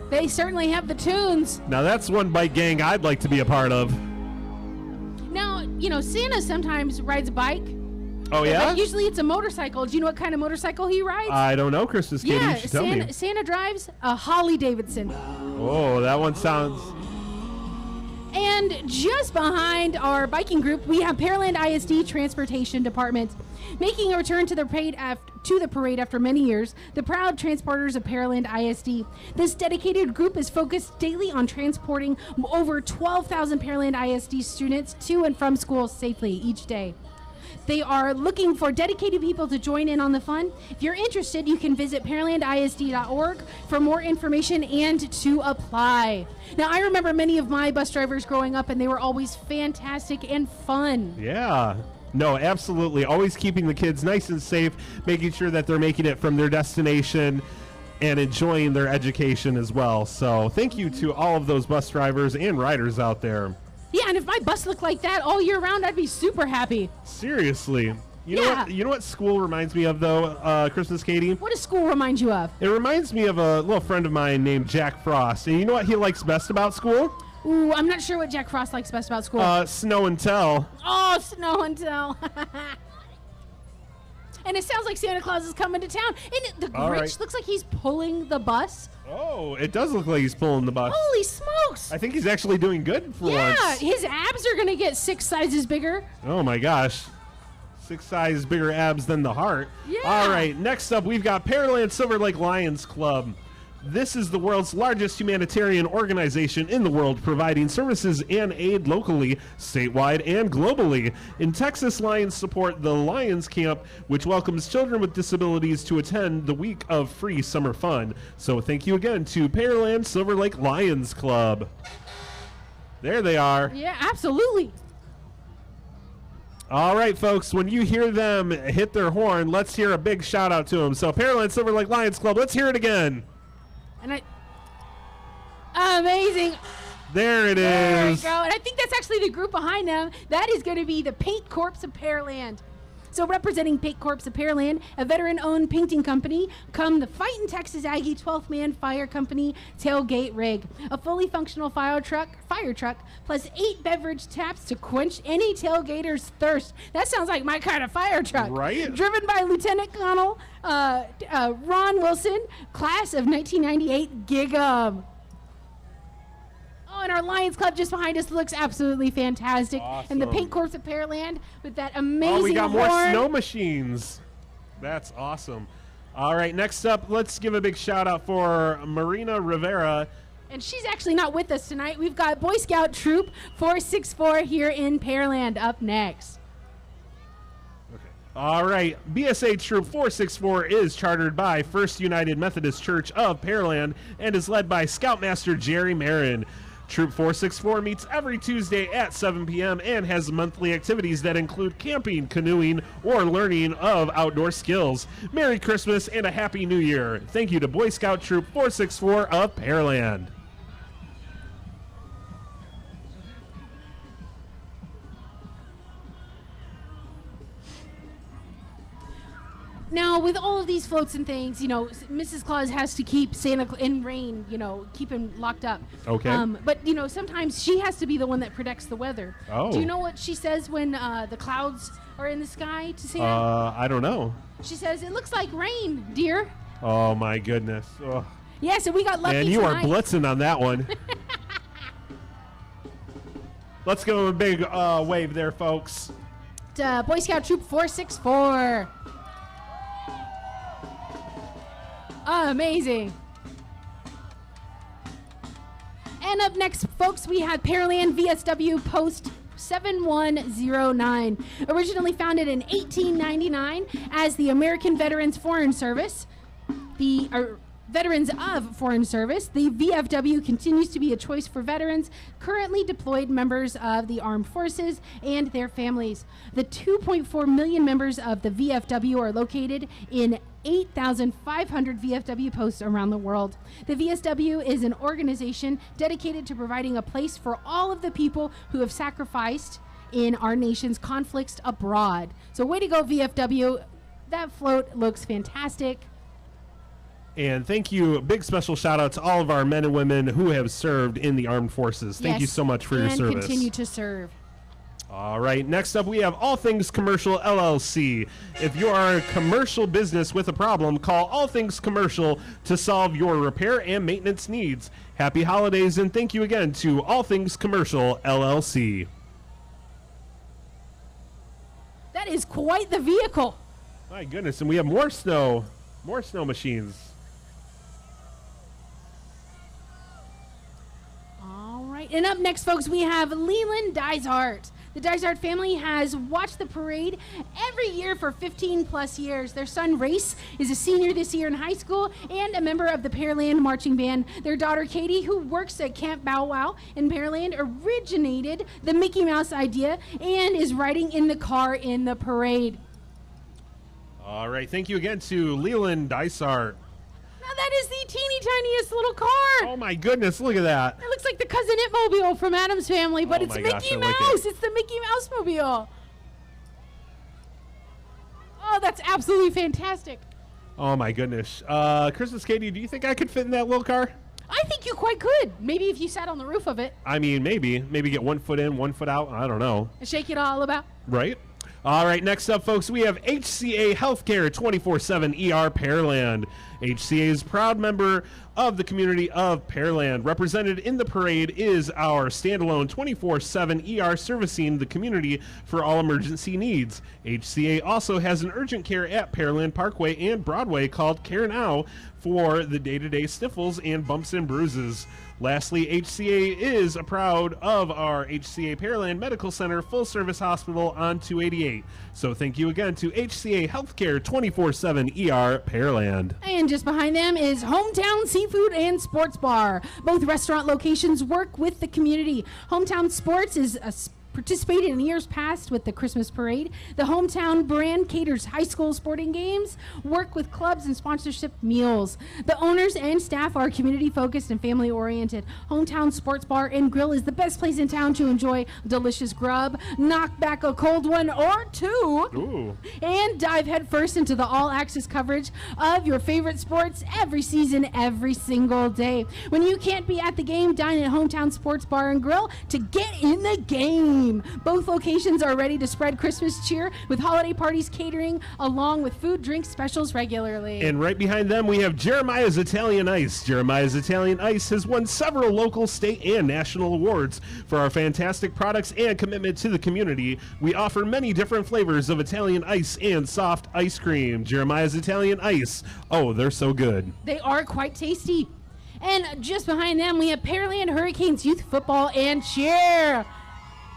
S3: They certainly have the tunes.
S2: Now that's one bike gang I'd like to be a part of.
S3: Now, Santa sometimes rides a bike.
S2: Oh, yeah?
S3: But usually it's a motorcycle. Do you know what kind of motorcycle he rides?
S2: I don't know, Christmas Katie.
S3: yeah,
S2: You should tell me.
S3: Santa drives a Harley Davidson.
S2: Oh, that one sounds...
S3: And just behind our biking group, we have Pearland ISD Transportation Department. Making a return to the parade after many years, the proud transporters of Pearland ISD. This dedicated group is focused daily on transporting over 12,000 Pearland ISD students to and from school safely each day. They are looking for dedicated people to join in on the fun. If you're interested, you can visit pearlandisd.org for more information and to apply. Now, I remember many of my bus drivers growing up, and they were always fantastic and fun.
S2: Yeah. No, absolutely. Always keeping the kids nice and safe, making sure that they're making it from their destination and enjoying their education as well. So thank you to all of those bus drivers and riders out there.
S3: Yeah, and if my bus looked like that all year round, I'd be super happy.
S2: Seriously. You
S3: Yeah.
S2: know what school reminds me of, though, Christmas Katie?
S3: What does school remind you of?
S2: It reminds me of a little friend of mine named Jack Frost. And you know what he likes best about school?
S3: Ooh, I'm not sure what Jack Frost likes best about school.
S2: Snow and tell.
S3: Oh, snow and tell. And it sounds like Santa Claus is coming to town. And the
S2: All
S3: Grinch
S2: right.
S3: looks like he's pulling the bus.
S2: Oh, it does look like he's pulling the bus.
S3: Holy smokes.
S2: I think he's actually doing good for
S3: Yeah,
S2: once.
S3: his abs are going to get 6 sizes bigger.
S2: Oh my gosh. 6 sizes bigger abs than the heart.
S3: Yeah.
S2: All right, next up we've got Pearland Silver Lake Lions Club. This is the world's largest humanitarian organization in the world, providing services and aid locally, statewide, and globally. In Texas, Lions support the Lions Camp, which welcomes children with disabilities to attend the week of free summer fun. So thank you again to Pearland Silver Lake Lions Club. There they are.
S3: Yeah, absolutely.
S2: All right, folks, when you hear them hit their horn, let's hear a big shout out to them. So Pearland Silver Lake Lions Club, let's hear it again.
S3: And amazing.
S2: There it
S3: There we
S2: is.
S3: go. And I think that's actually the group behind them. That is going to be the Paint Corps of Pearland. So representing Paint Corps of Pearland, a veteran-owned painting company, come the Fightin' Texas Aggie 12th Man Fire Company tailgate rig. A fully functional fire truck, plus 8 beverage taps to quench any tailgater's thirst. That sounds like my kind of fire truck.
S2: Right?
S3: Driven by Lieutenant Colonel Ron Wilson, class of 1998 Gig'em. Oh, and our Lions Club just behind us looks absolutely fantastic.
S2: Awesome.
S3: And the Paint Corps of Pearland with that amazing
S2: Oh, we got more
S3: horn.
S2: snow machines. That's awesome. All right, next up, let's give a big shout out for Marina Rivera.
S3: And she's actually not with us tonight. We've got Boy Scout Troop 464 here in Pearland up next.
S2: All right, BSA Troop 464 is chartered by First United Methodist Church of Pearland and is led by Scoutmaster Jerry Marin. Troop 464 meets every Tuesday at 7 p.m. and has monthly activities that include camping, canoeing, or learning of outdoor skills. Merry Christmas and a Happy New Year. Thank you to Boy Scout Troop 464 of Pearland.
S3: Now, with all of these floats and things, you know, Mrs. Claus has to keep Santa in rain, you know, keep him locked up.
S2: Okay.
S3: But, you know, sometimes she has to be the one that predicts the weather.
S2: Oh.
S3: Do you know what she says when the clouds are in the sky to Santa?
S2: I don't know.
S3: She says, "It looks like rain, dear."
S2: Oh, my goodness. Oh.
S3: Yeah, so we got lucky
S2: Man, you
S3: tonight.
S2: are blitzing on that one. Let's give them a big wave there, folks.
S3: To Boy Scout Troop 464. Amazing. And up next, folks, we have Pearland VSW Post 7109. Originally founded in 1899 as the American Veterans Foreign Service, Veterans of Foreign Service, the VFW continues to be a choice for veterans currently deployed members of the armed forces and their families. The 2.4 million members of the VFW are located in 8,500 VFW posts around the world. The VSW is an organization dedicated to providing a place for all of the people who have sacrificed in our nation's conflicts abroad. So way to go, VFW. That float looks fantastic.
S2: And thank you. A big special shout out to all of our men and women who have served in the armed forces. Thank you so much for your service.
S3: And continue to serve.
S2: All right, next up we have All Things Commercial LLC. If you are a commercial business with a problem, call All Things Commercial to solve your repair and maintenance needs. Happy holidays, and thank you again to All Things Commercial LLC.
S3: That is quite the vehicle.
S2: My goodness, and we have more snow machines.
S3: All right, and up next, folks, we have Leland Dysart. The Dysart family has watched the parade every year for 15 plus years. Their son, Race, is a senior this year in high school and a member of the Pearland Marching Band. Their daughter, Katie, who works at Camp Bow Wow in Pearland, originated the Mickey Mouse idea and is riding in the car in the parade.
S2: All right, thank you again to Leland Dysart.
S3: Now that is the teeny tiniest little car.
S2: Oh my goodness, look at that.
S3: It looks like the Cousin It mobile from Adam's Family, but
S2: Oh
S3: it's
S2: my gosh,
S3: Mickey
S2: I like
S3: Mouse.
S2: it.
S3: It's the Mickey Mouse mobile. Oh, that's absolutely fantastic.
S2: Oh my goodness. Christmas Katie, do you think I could fit in that little car?
S3: I think you quite could. Maybe if you sat on the roof of it
S2: I mean, maybe get 1 foot in, 1 foot out. I don't know.
S3: and shake it all about.
S2: Right? All right, next up, folks, we have HCA Healthcare 24/7 ER Pearland. HCA is a proud member of the community of Pearland. Represented in the parade is our standalone 24/7 ER servicing the community for all emergency needs. HCA also has an urgent care at Pearland Parkway and Broadway called Care Now for the day-to-day sniffles and bumps and bruises. Lastly, HCA is proud of our HCA Pearland Medical Center full-service hospital on 288. So thank you again to HCA Healthcare 24/7 ER Pearland.
S3: And just behind them is Hometown Seafood and Sports Bar. Both restaurant locations work with the community. Hometown Sports is a participated in years past with the Christmas parade. The hometown brand caters high school sporting games, work with clubs and sponsorship meals. The owners and staff are community-focused and family-oriented. Hometown Sports Bar and Grill is the best place in town to enjoy delicious grub, knock back a cold one or two,
S2: Ooh.
S3: and dive headfirst into the all-access coverage of your favorite sports every season, every single day. When you can't be at the game, dine at Hometown Sports Bar and Grill to get in the game. Both locations are ready to spread Christmas cheer with holiday parties catering along with food, drink specials regularly.
S2: And right behind them, we have Jeremiah's Italian Ice. Jeremiah's Italian Ice has won several local, state, and national awards for our fantastic products and commitment to the community. We offer many different flavors of Italian ice and soft ice cream. Jeremiah's Italian Ice. Oh, they're so good.
S3: They are quite tasty. And just behind them, we have Pearland Hurricanes Youth Football and Cheer.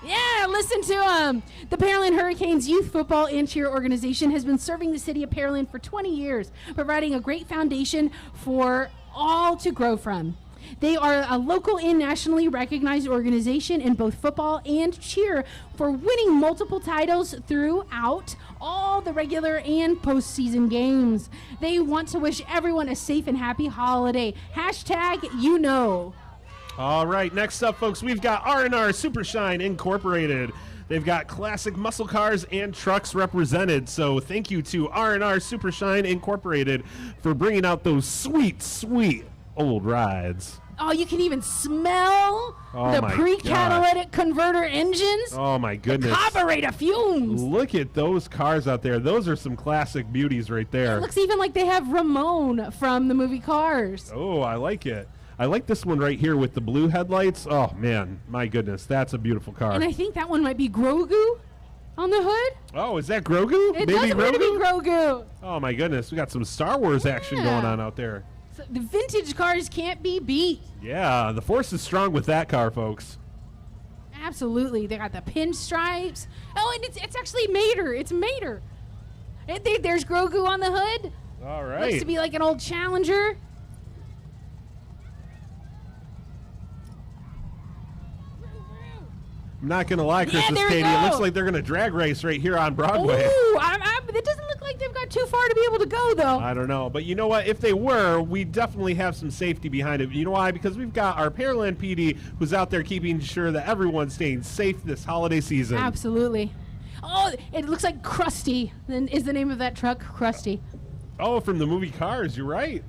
S3: Yeah, listen to them. The Pearland Hurricanes Youth Football and Cheer organization has been serving the city of Pearland for 20 years, providing a great foundation for all to grow from. They are a local and nationally recognized organization in both football and cheer for winning multiple titles throughout all the regular and postseason games. They want to wish everyone a safe and happy holiday. Hashtag you know.
S2: All right, next up, folks, we've got R&R Supershine Incorporated. They've got classic muscle cars and trucks represented. So thank you to R&R Supershine Incorporated for bringing out those sweet, sweet old rides.
S3: Oh, you can even smell the
S2: my
S3: pre-catalytic converter engines.
S2: Oh, my goodness.
S3: The carburetor fumes.
S2: Look at those cars out there. Those are some classic beauties right there.
S3: It looks even like they have Ramon from the movie Cars.
S2: Oh, I like it. I like this one right here with the blue headlights. Oh, man. My goodness. That's a beautiful car.
S3: And I think that one might be Grogu on the hood.
S2: Oh, is that Grogu?
S3: It does appear to be Grogu.
S2: Oh, my goodness. We got some Star Wars action going on out there.
S3: So the vintage cars can't be beat.
S2: Yeah, the force is strong with that car, folks.
S3: Absolutely. They got the pinstripes. Oh, and it's actually Mater. It's Mater. There's Grogu on the hood.
S2: All right.
S3: Looks to be like an old Challenger.
S2: I'm not going to lie, Christmas
S3: there we
S2: Katie.
S3: go.
S2: It looks like they're going to drag race right here on Broadway.
S3: Ooh, it doesn't look like they've got too far to be able to go, though.
S2: I don't know. But you know what? If they were, we definitely have some safety behind it. You know why? Because we've got our Pearland PD who's out there keeping sure that everyone's staying safe this holiday season.
S3: Absolutely. Oh, it looks like Krusty is the name of that truck, Krusty.
S2: Oh, from the movie Cars. You're right.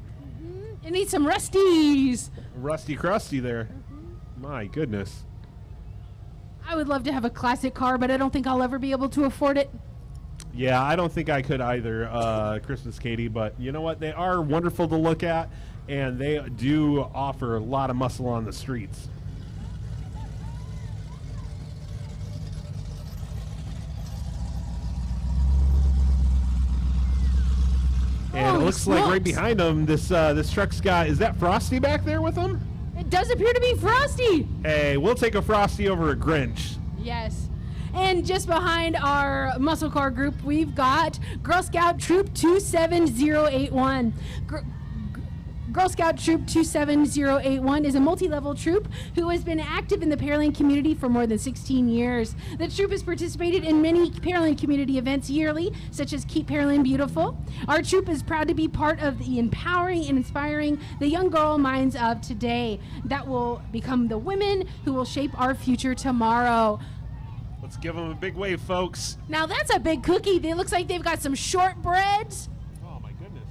S3: It needs some Rusties.
S2: Rusty Krusty there. My goodness.
S3: I would love to have a classic car, but I don't think I'll ever be able to afford it.
S2: Yeah, I don't think I could either, Christmas Katie. But you know what? They are wonderful to look at, and they do offer a lot of muscle on the streets. And
S3: Holy
S2: it looks like right
S3: smokes.
S2: behind them, this truck's got, is that Frosty back there with them?
S3: It does appear to be Frosty.
S2: Hey, we'll take a Frosty over a Grinch.
S3: Yes. And just behind our muscle car group, we've got Girl Scout Troop 27081. Girl Scout Troop 27081 is a multi-level troop who has been active in the Pearland community for more than 16 years. The troop has participated in many Pearland community events yearly, such as Keep Pearland Beautiful. Our troop is proud to be part of the empowering and inspiring the young girl minds of today that will become the women who will shape our future tomorrow.
S2: Let's give them a big wave, folks.
S3: Now that's a big cookie. It looks like they've got some shortbreads.
S2: Oh, my goodness.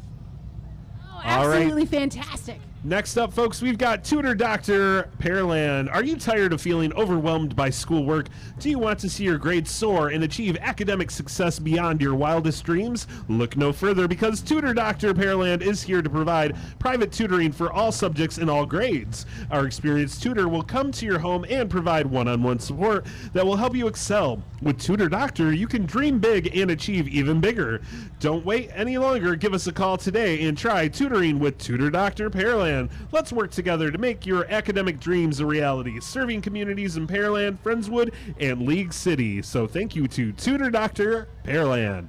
S3: Oh,
S2: All right.
S3: absolutely fantastic.
S2: Next up, folks, we've got Tutor Dr. Pearland. Are you tired of feeling overwhelmed by schoolwork? Do you want to see your grades soar and achieve academic success beyond your wildest dreams? Look no further, because Tutor Dr. Pearland is here to provide private tutoring for all subjects in all grades. Our experienced tutor will come to your home and provide one-on-one support that will help you excel. With Tutor Doctor, you can dream big and achieve even bigger. Don't wait any longer. Give us a call today and try tutoring with Tutor Dr. Pearland. Let's work together to make your academic dreams a reality, serving communities in Pearland, Friendswood, and League City. So thank you to Tutor Dr. Pearland.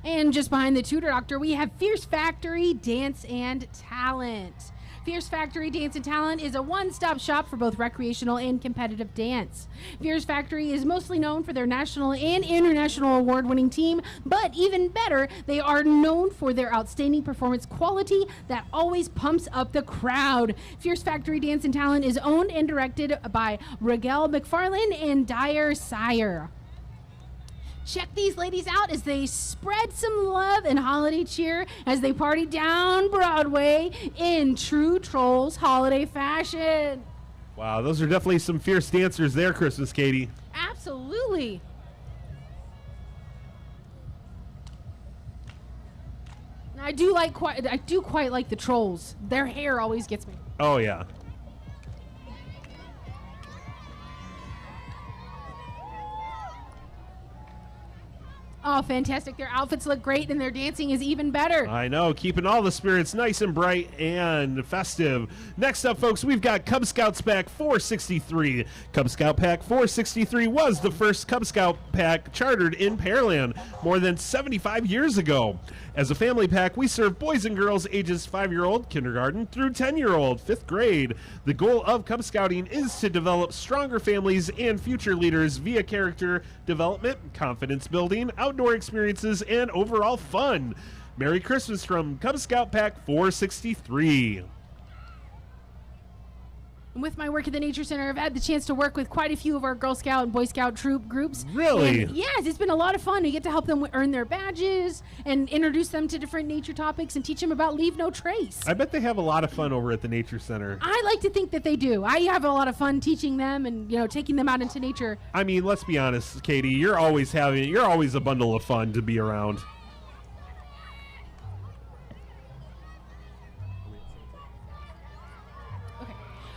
S3: And just behind the Tutor Doctor, we have Fierce Factory Dance and Talent. Fierce Factory Dance and Talent is a one-stop shop for both recreational and competitive dance. Fierce Factory is mostly known for their national and international award-winning team, but even better, they are known for their outstanding performance quality that always pumps up the crowd. Fierce Factory Dance and Talent is owned and directed by Rigel McFarlane and Dyer Sire. Check these ladies out as they spread some love and holiday cheer as they party down Broadway in true Trolls holiday fashion.
S2: Wow, those are definitely some fierce dancers there, Christmas Katie.
S3: Absolutely. I do quite like the Trolls. Their hair always gets me.
S2: Oh, yeah.
S3: Oh, fantastic. Their outfits look great and their dancing is even better.
S2: I know, keeping all the spirits nice and bright and festive. Next up, folks, we've got Cub Scouts Pack 463. Cub Scout Pack 463 was the first Cub Scout pack chartered in Pearland more than 75 years ago. As a family pack, we serve boys and girls ages 5-year-old, kindergarten, through 10-year-old, 5th grade. The goal of Cub Scouting is to develop stronger families and future leaders via character development, confidence building, outdoor experiences, and overall fun. Merry Christmas from Cub Scout Pack 463.
S3: With my work at the Nature Center, I've had the chance to work with quite a few of our Girl Scout and Boy Scout troop groups.
S2: Really?
S3: And yes, it's been a lot of fun. We get to help them earn their badges and introduce them to different nature topics and teach them about Leave No Trace.
S2: I bet they have a lot of fun over at the Nature Center.
S3: I like to think that they do. I have a lot of fun teaching them and, taking them out into nature.
S2: I mean, let's be honest, Katie, you're always a bundle of fun to be around.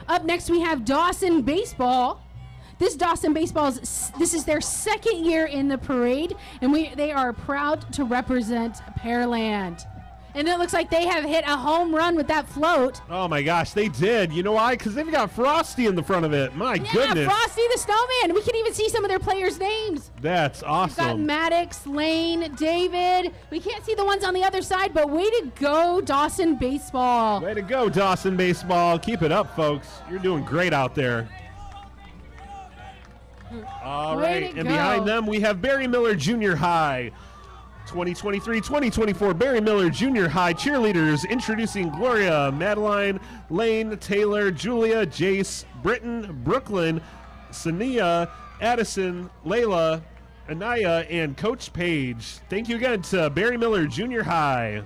S3: Up next, we have Dawson Baseball. This Dawson Baseball this is their second year in the parade, and they are proud to represent Pearland. And it looks like they have hit a home run with that float.
S2: Oh my gosh, they did. You know why? Because they've got Frosty in the front of it. My goodness.
S3: Frosty the Snowman. We can even see some of their players' names.
S2: That's awesome.
S3: We've got Maddox, Lane, David. We can't see the ones on the other side, but way to go, Dawson Baseball.
S2: Way to go, Dawson Baseball. Keep it up, folks. You're doing great out there. All right, and behind them we have Barry Miller Junior High. 2023-2024 Barry Miller Junior High cheerleaders introducing Gloria, Madeline, Lane, Taylor, Julia, Jace, Britton, Brooklyn, Sania, Addison, Layla, Anaya, and Coach Page. Thank you again to Barry Miller Junior High.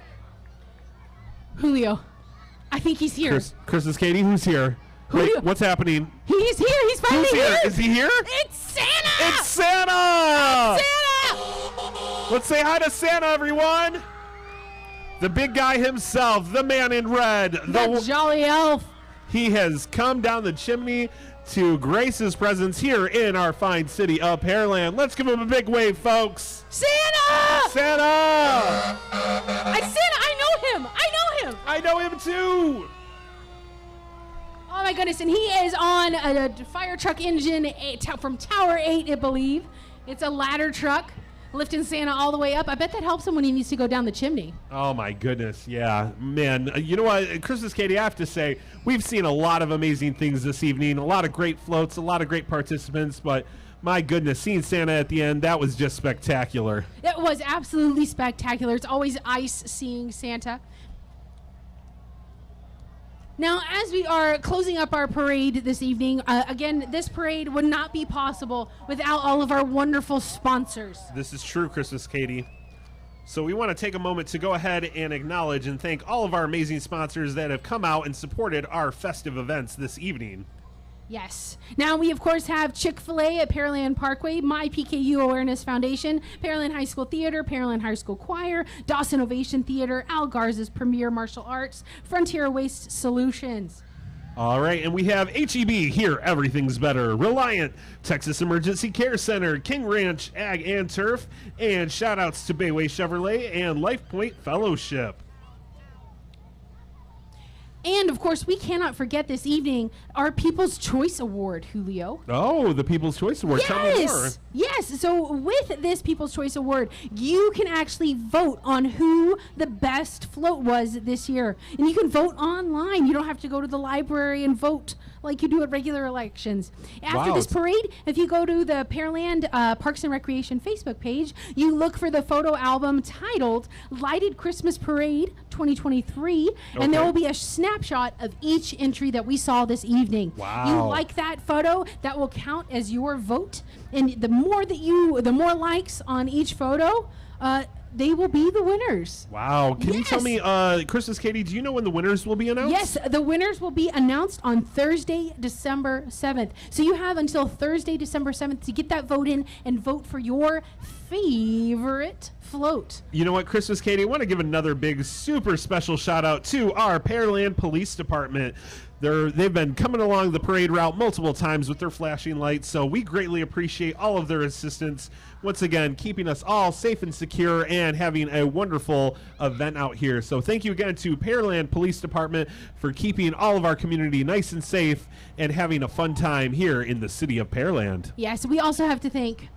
S3: Julio, I think he's here.
S2: Christmas Katie, who's here? Wait, what's happening?
S3: He's here. He's finally here.
S2: Is he here?
S3: It's Santa.
S2: It's Santa.
S3: Santa.
S2: Let's say hi to Santa, everyone. The big guy himself, the man in red.
S3: The jolly elf.
S2: He has come down the chimney to grace his presence here in our fine city of Pearland. Let's give him a big wave, folks.
S3: Santa!
S2: Santa!
S3: Santa, I know him.
S2: I know him too.
S3: Oh my goodness, and he is on a fire truck engine from Tower 8, I believe. It's a ladder truck lifting Santa all the way up. I bet that helps him when he needs to go down the chimney.
S2: Oh my goodness, yeah. Man, you know what, Christmas Katie, I have to say, we've seen a lot of amazing things this evening, a lot of great floats, a lot of great participants, but my goodness, seeing Santa at the end, that was just spectacular.
S3: It was absolutely spectacular. It's always ice seeing Santa. Now, as we are closing up our parade this evening, again, this parade would not be possible without all of our wonderful sponsors.
S2: This is true, Christmas Katie. So we want to take a moment to go ahead and acknowledge and thank all of our amazing sponsors that have come out and supported our festive events this evening.
S3: Yes. Now we, of course, have Chick-fil-A at Pearland Parkway, My PKU Awareness Foundation, Pearland High School Theater, Pearland High School Choir, Dawson Ovation Theater, Al Garza's Premier Martial Arts, Frontier Waste Solutions.
S2: All right, and we have HEB, Here Everything's Better, Reliant, Texas Emergency Care Center, King Ranch Ag and Turf, and shout-outs to Bayway Chevrolet and LifePoint Fellowship.
S3: And, of course, we cannot forget this evening our People's Choice Award, Julio.
S2: Oh, the People's Choice Award. Tell me more.
S3: Yes. So with this People's Choice Award, you can actually vote on who the best float was this year. And you can vote online. You don't have to go to the library and vote like you do at regular elections. After this parade, if you go to the Pearland Parks and Recreation Facebook page, you look for the photo album titled Lighted Christmas Parade 2023, and there will be a snapshot of each entry that we saw this evening.
S2: Wow.
S3: You like that photo, that will count as your vote, and the more likes on each photo, they will be the winners.
S2: Wow. Can you tell me, Christmas Katie, do you know when the winners will be announced?
S3: Yes, the winners will be announced on Thursday, December 7th. So you have until Thursday, December 7th to get that vote in and vote for your favorite float.
S2: You know what, Christmas Katie, I want to give another big, super special shout out to our Pearland Police Department. They've been coming along the parade route multiple times with their flashing lights, so we greatly appreciate all of their assistance. Once again, keeping us all safe and secure and having a wonderful event out here. So thank you again to Pearland Police Department for keeping all of our community nice and safe and having a fun time here in the city of Pearland.
S3: Yes, we also have to thank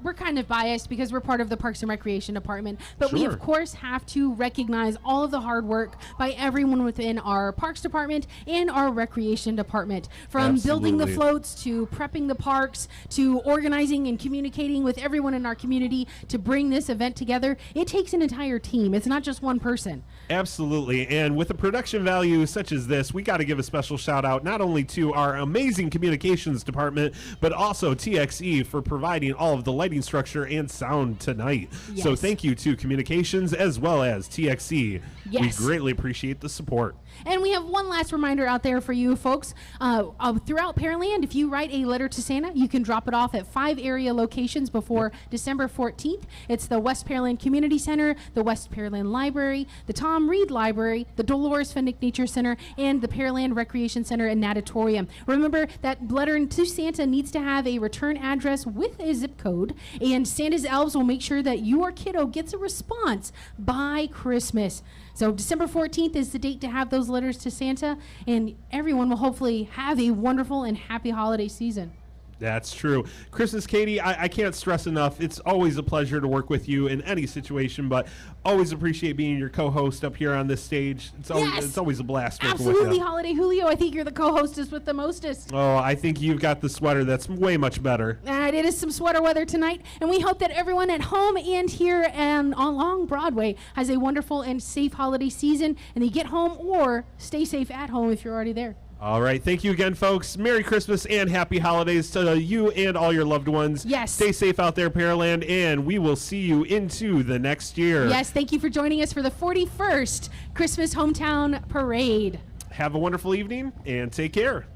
S3: we're kind of biased because we're part of the Parks and Recreation Department, but we of course have to recognize all of the hard work by everyone within our Parks Department and our Recreation Department, from building the floats to prepping the parks to organizing and communicating with everyone in our community to bring this event together. It takes an entire team. It's not just one person.
S2: Absolutely. And with a production value such as this, we got to give a special shout out not only to our amazing communications department, but also TXE for providing all of the lighting structure and sound tonight. Yes. So thank you to communications as well as TXE. Yes. We greatly appreciate the support.
S3: And we have one last reminder out there for you folks. Throughout Pearland, if you write a letter to Santa, you can drop it off at 5 area locations before December 14th. It's the West Pearland Community Center, the West Pearland Library, the Tom Reed Library, the Dolores Fennick Nature Center, and the Pearland Recreation Center and Natatorium. Remember that letter to Santa needs to have a return address with a zip code, and Santa's elves will make sure that your kiddo gets a response by Christmas. So December 14th is the date to have those letters to Santa, and everyone will hopefully have a wonderful and happy holiday season.
S2: That's true. Christmas Katie, I can't stress enough. It's always a pleasure to work with you in any situation, but always appreciate being your co-host up here on this stage. It's always a blast working with you.
S3: Absolutely, Holiday Julio. I think you're the co-hostess with the mostest.
S2: Oh, I think you've got the sweater that's way much better.
S3: It is some sweater weather tonight, and we hope that everyone at home and here and along Broadway has a wonderful and safe holiday season, and they get home or stay safe at home if you're already there.
S2: All right. Thank you again, folks. Merry Christmas and happy holidays to you and all your loved ones.
S3: Yes.
S2: Stay safe out there, Pearland, and we will see you into the next year.
S3: Yes. Thank you for joining us for the 41st Christmas Hometown Parade.
S2: Have a wonderful evening and take care.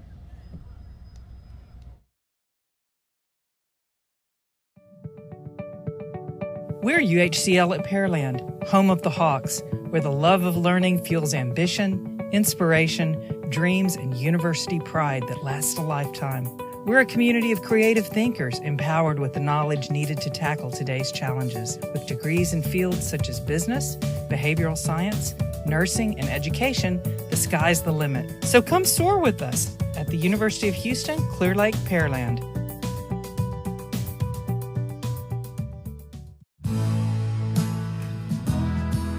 S4: We're UHCL at Pearland, home of the Hawks, where the love of learning fuels ambition, inspiration, dreams, and university pride that lasts a lifetime. We're a community of creative thinkers empowered with the knowledge needed to tackle today's challenges. With degrees in fields such as business, behavioral science, nursing, and education, the sky's the limit. So come soar with us at the University of Houston, Clear Lake, Pearland.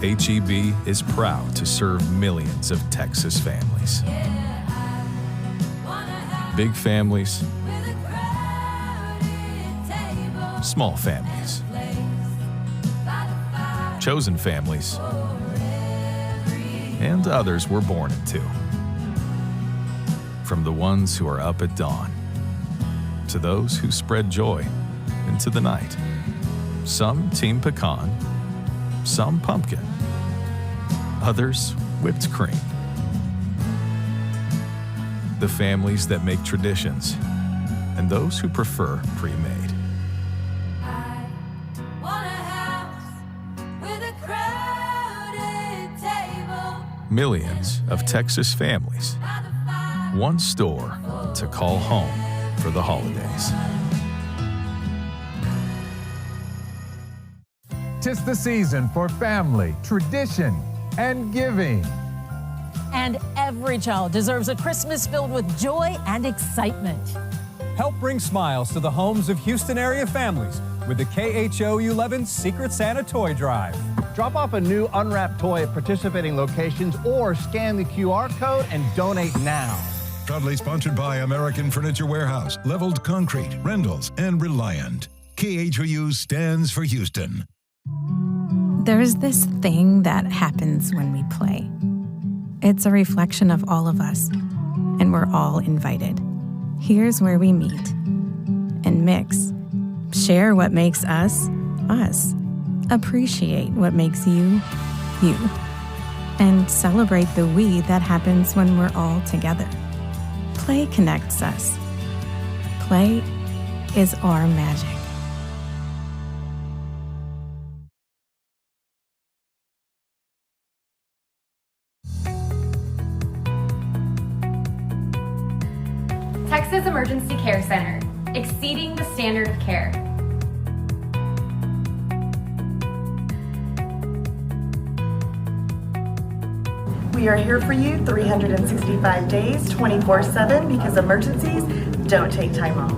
S5: HEB is proud to serve millions of Texas families. Big families, small families, chosen families, and others we're born into. From the ones who are up at dawn, to those who spread joy into the night. Some Team Pecan, some pumpkin, others whipped cream. The families that make traditions, and those who prefer pre-made.
S6: I want a house with a crowded table.
S5: Millions of Texas families, one store to call home for the holidays.
S7: 'Tis the season for family, tradition, and giving. And every child deserves a Christmas filled with joy and excitement.
S8: Help bring smiles to the homes of Houston area families with the KHOU11 Secret Santa Toy Drive.
S9: Drop off a new unwrapped toy at participating locations or scan the QR code and donate now.
S10: Proudly sponsored by American Furniture Warehouse, Leveled Concrete, Rendell's, and Reliant. KHOU stands for Houston.
S11: There's this thing that happens when we play. It's a reflection of all of us, and we're all invited. Here's where we meet and mix. Share what makes us, us. Appreciate what makes you, you. And celebrate the we that happens when we're all together. Play connects us. Play is our magic.
S12: Texas Emergency Care Center, exceeding the standard of care.
S13: We are here for you 365 days, 24/7, because emergencies don't take time off.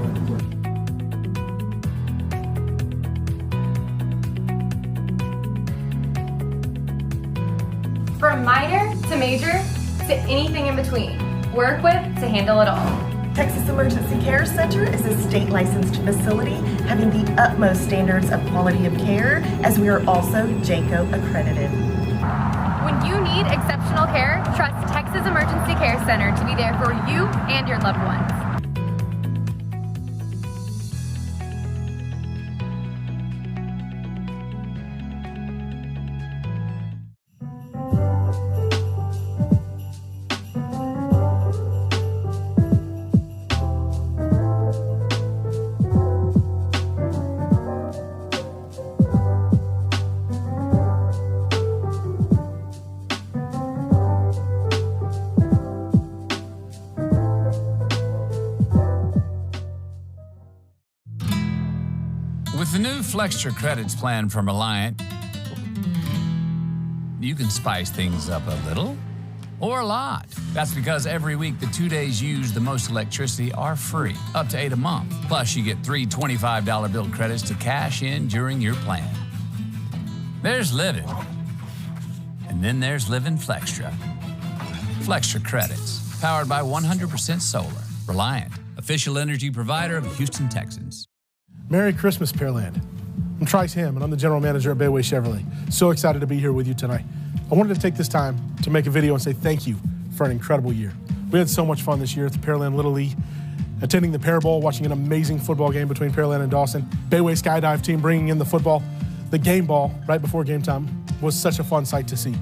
S12: From minor to major to anything in between, we're equipped to handle it all.
S13: Texas Emergency Care Center is a state licensed facility having the utmost standards of quality of care, as we are also JACO accredited.
S12: When you need exceptional care, trust Texas Emergency Care Center to be there for you and your loved ones.
S14: With the new Flextra Credits plan from Reliant, you can spice things up a little or a lot. That's because every week the 2 days used the most electricity are free, up to 8 a month. Plus, you get 3 $25 bill credits to cash in during your plan. There's living. And then there's living Flextra. Flextra Credits, powered by 100% solar. Reliant, official energy provider of the Houston Texans.
S15: Merry Christmas, Pearland. I'm Trice Ham, and I'm the general manager at Bayway Chevrolet. So excited to be here with you tonight. I wanted to take this time to make a video and say thank you for an incredible year. We had so much fun this year at the Pearland Little League, attending the Pear Bowl, watching an amazing football game between Pearland and Dawson. Bayway Skydive team bringing in the football. The game ball right before game time was such a fun sight to see.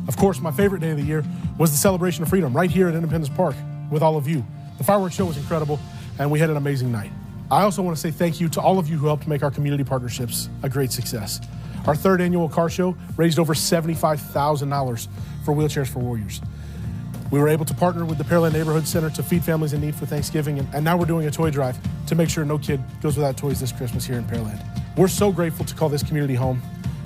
S15: Of course, my favorite day of the year was the celebration of freedom right here at Independence Park with all of you. The fireworks show was incredible, and we had an amazing night. I also want to say thank you to all of you who helped make our community partnerships a great success. Our third annual car show raised over $75,000 for Wheelchairs for Warriors. We were able to partner with the Pearland Neighborhood Center to feed families in need for Thanksgiving, and now we're doing a toy drive to make sure no kid goes without toys this Christmas here in Pearland. We're so grateful to call this community home.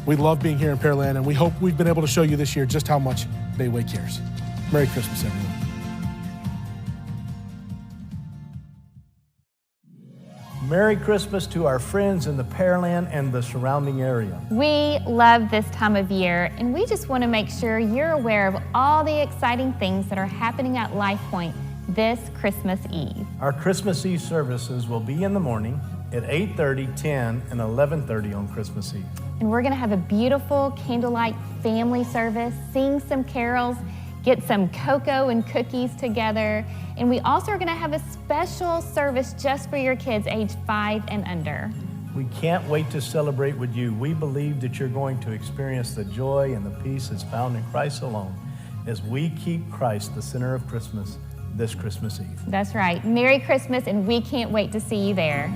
S15: We love being here in Pearland, and we hope we've been able to show you this year just how much Bayway cares. Merry Christmas, everyone.
S16: Merry Christmas to our friends in the Pearland and the surrounding area.
S17: We love this time of year, and we just want to make sure you're aware of all the exciting things that are happening at Life Point this Christmas Eve.
S16: Our Christmas Eve services will be in the morning at 8:30, 10, and 11:30 on Christmas Eve.
S17: And we're going to have a beautiful candlelight family service, sing some carols, get some cocoa and cookies together. And we also are going to have a special service just for your kids age 5 and under.
S16: We can't wait to celebrate with you. We believe that you're going to experience the joy and the peace that's found in Christ alone as we keep Christ the center of Christmas this Christmas Eve.
S17: That's right. Merry Christmas, and we can't wait to see you there.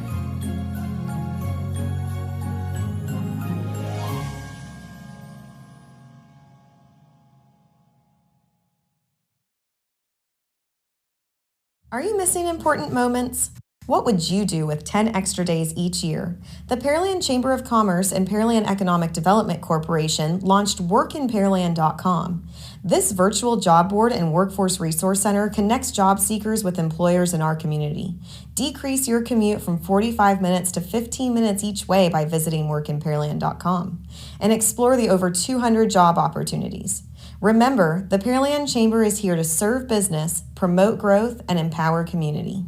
S18: Are you missing important moments? What would you do with 10 extra days each year? The Pearland Chamber of Commerce and Pearland Economic Development Corporation launched workinpearland.com. This virtual job board and workforce resource center connects job seekers with employers in our community. Decrease your commute from 45 minutes to 15 minutes each way by visiting workinpearland.com and explore the over 200 job opportunities. Remember, the Pearland Chamber is here to serve business, promote growth, and empower community.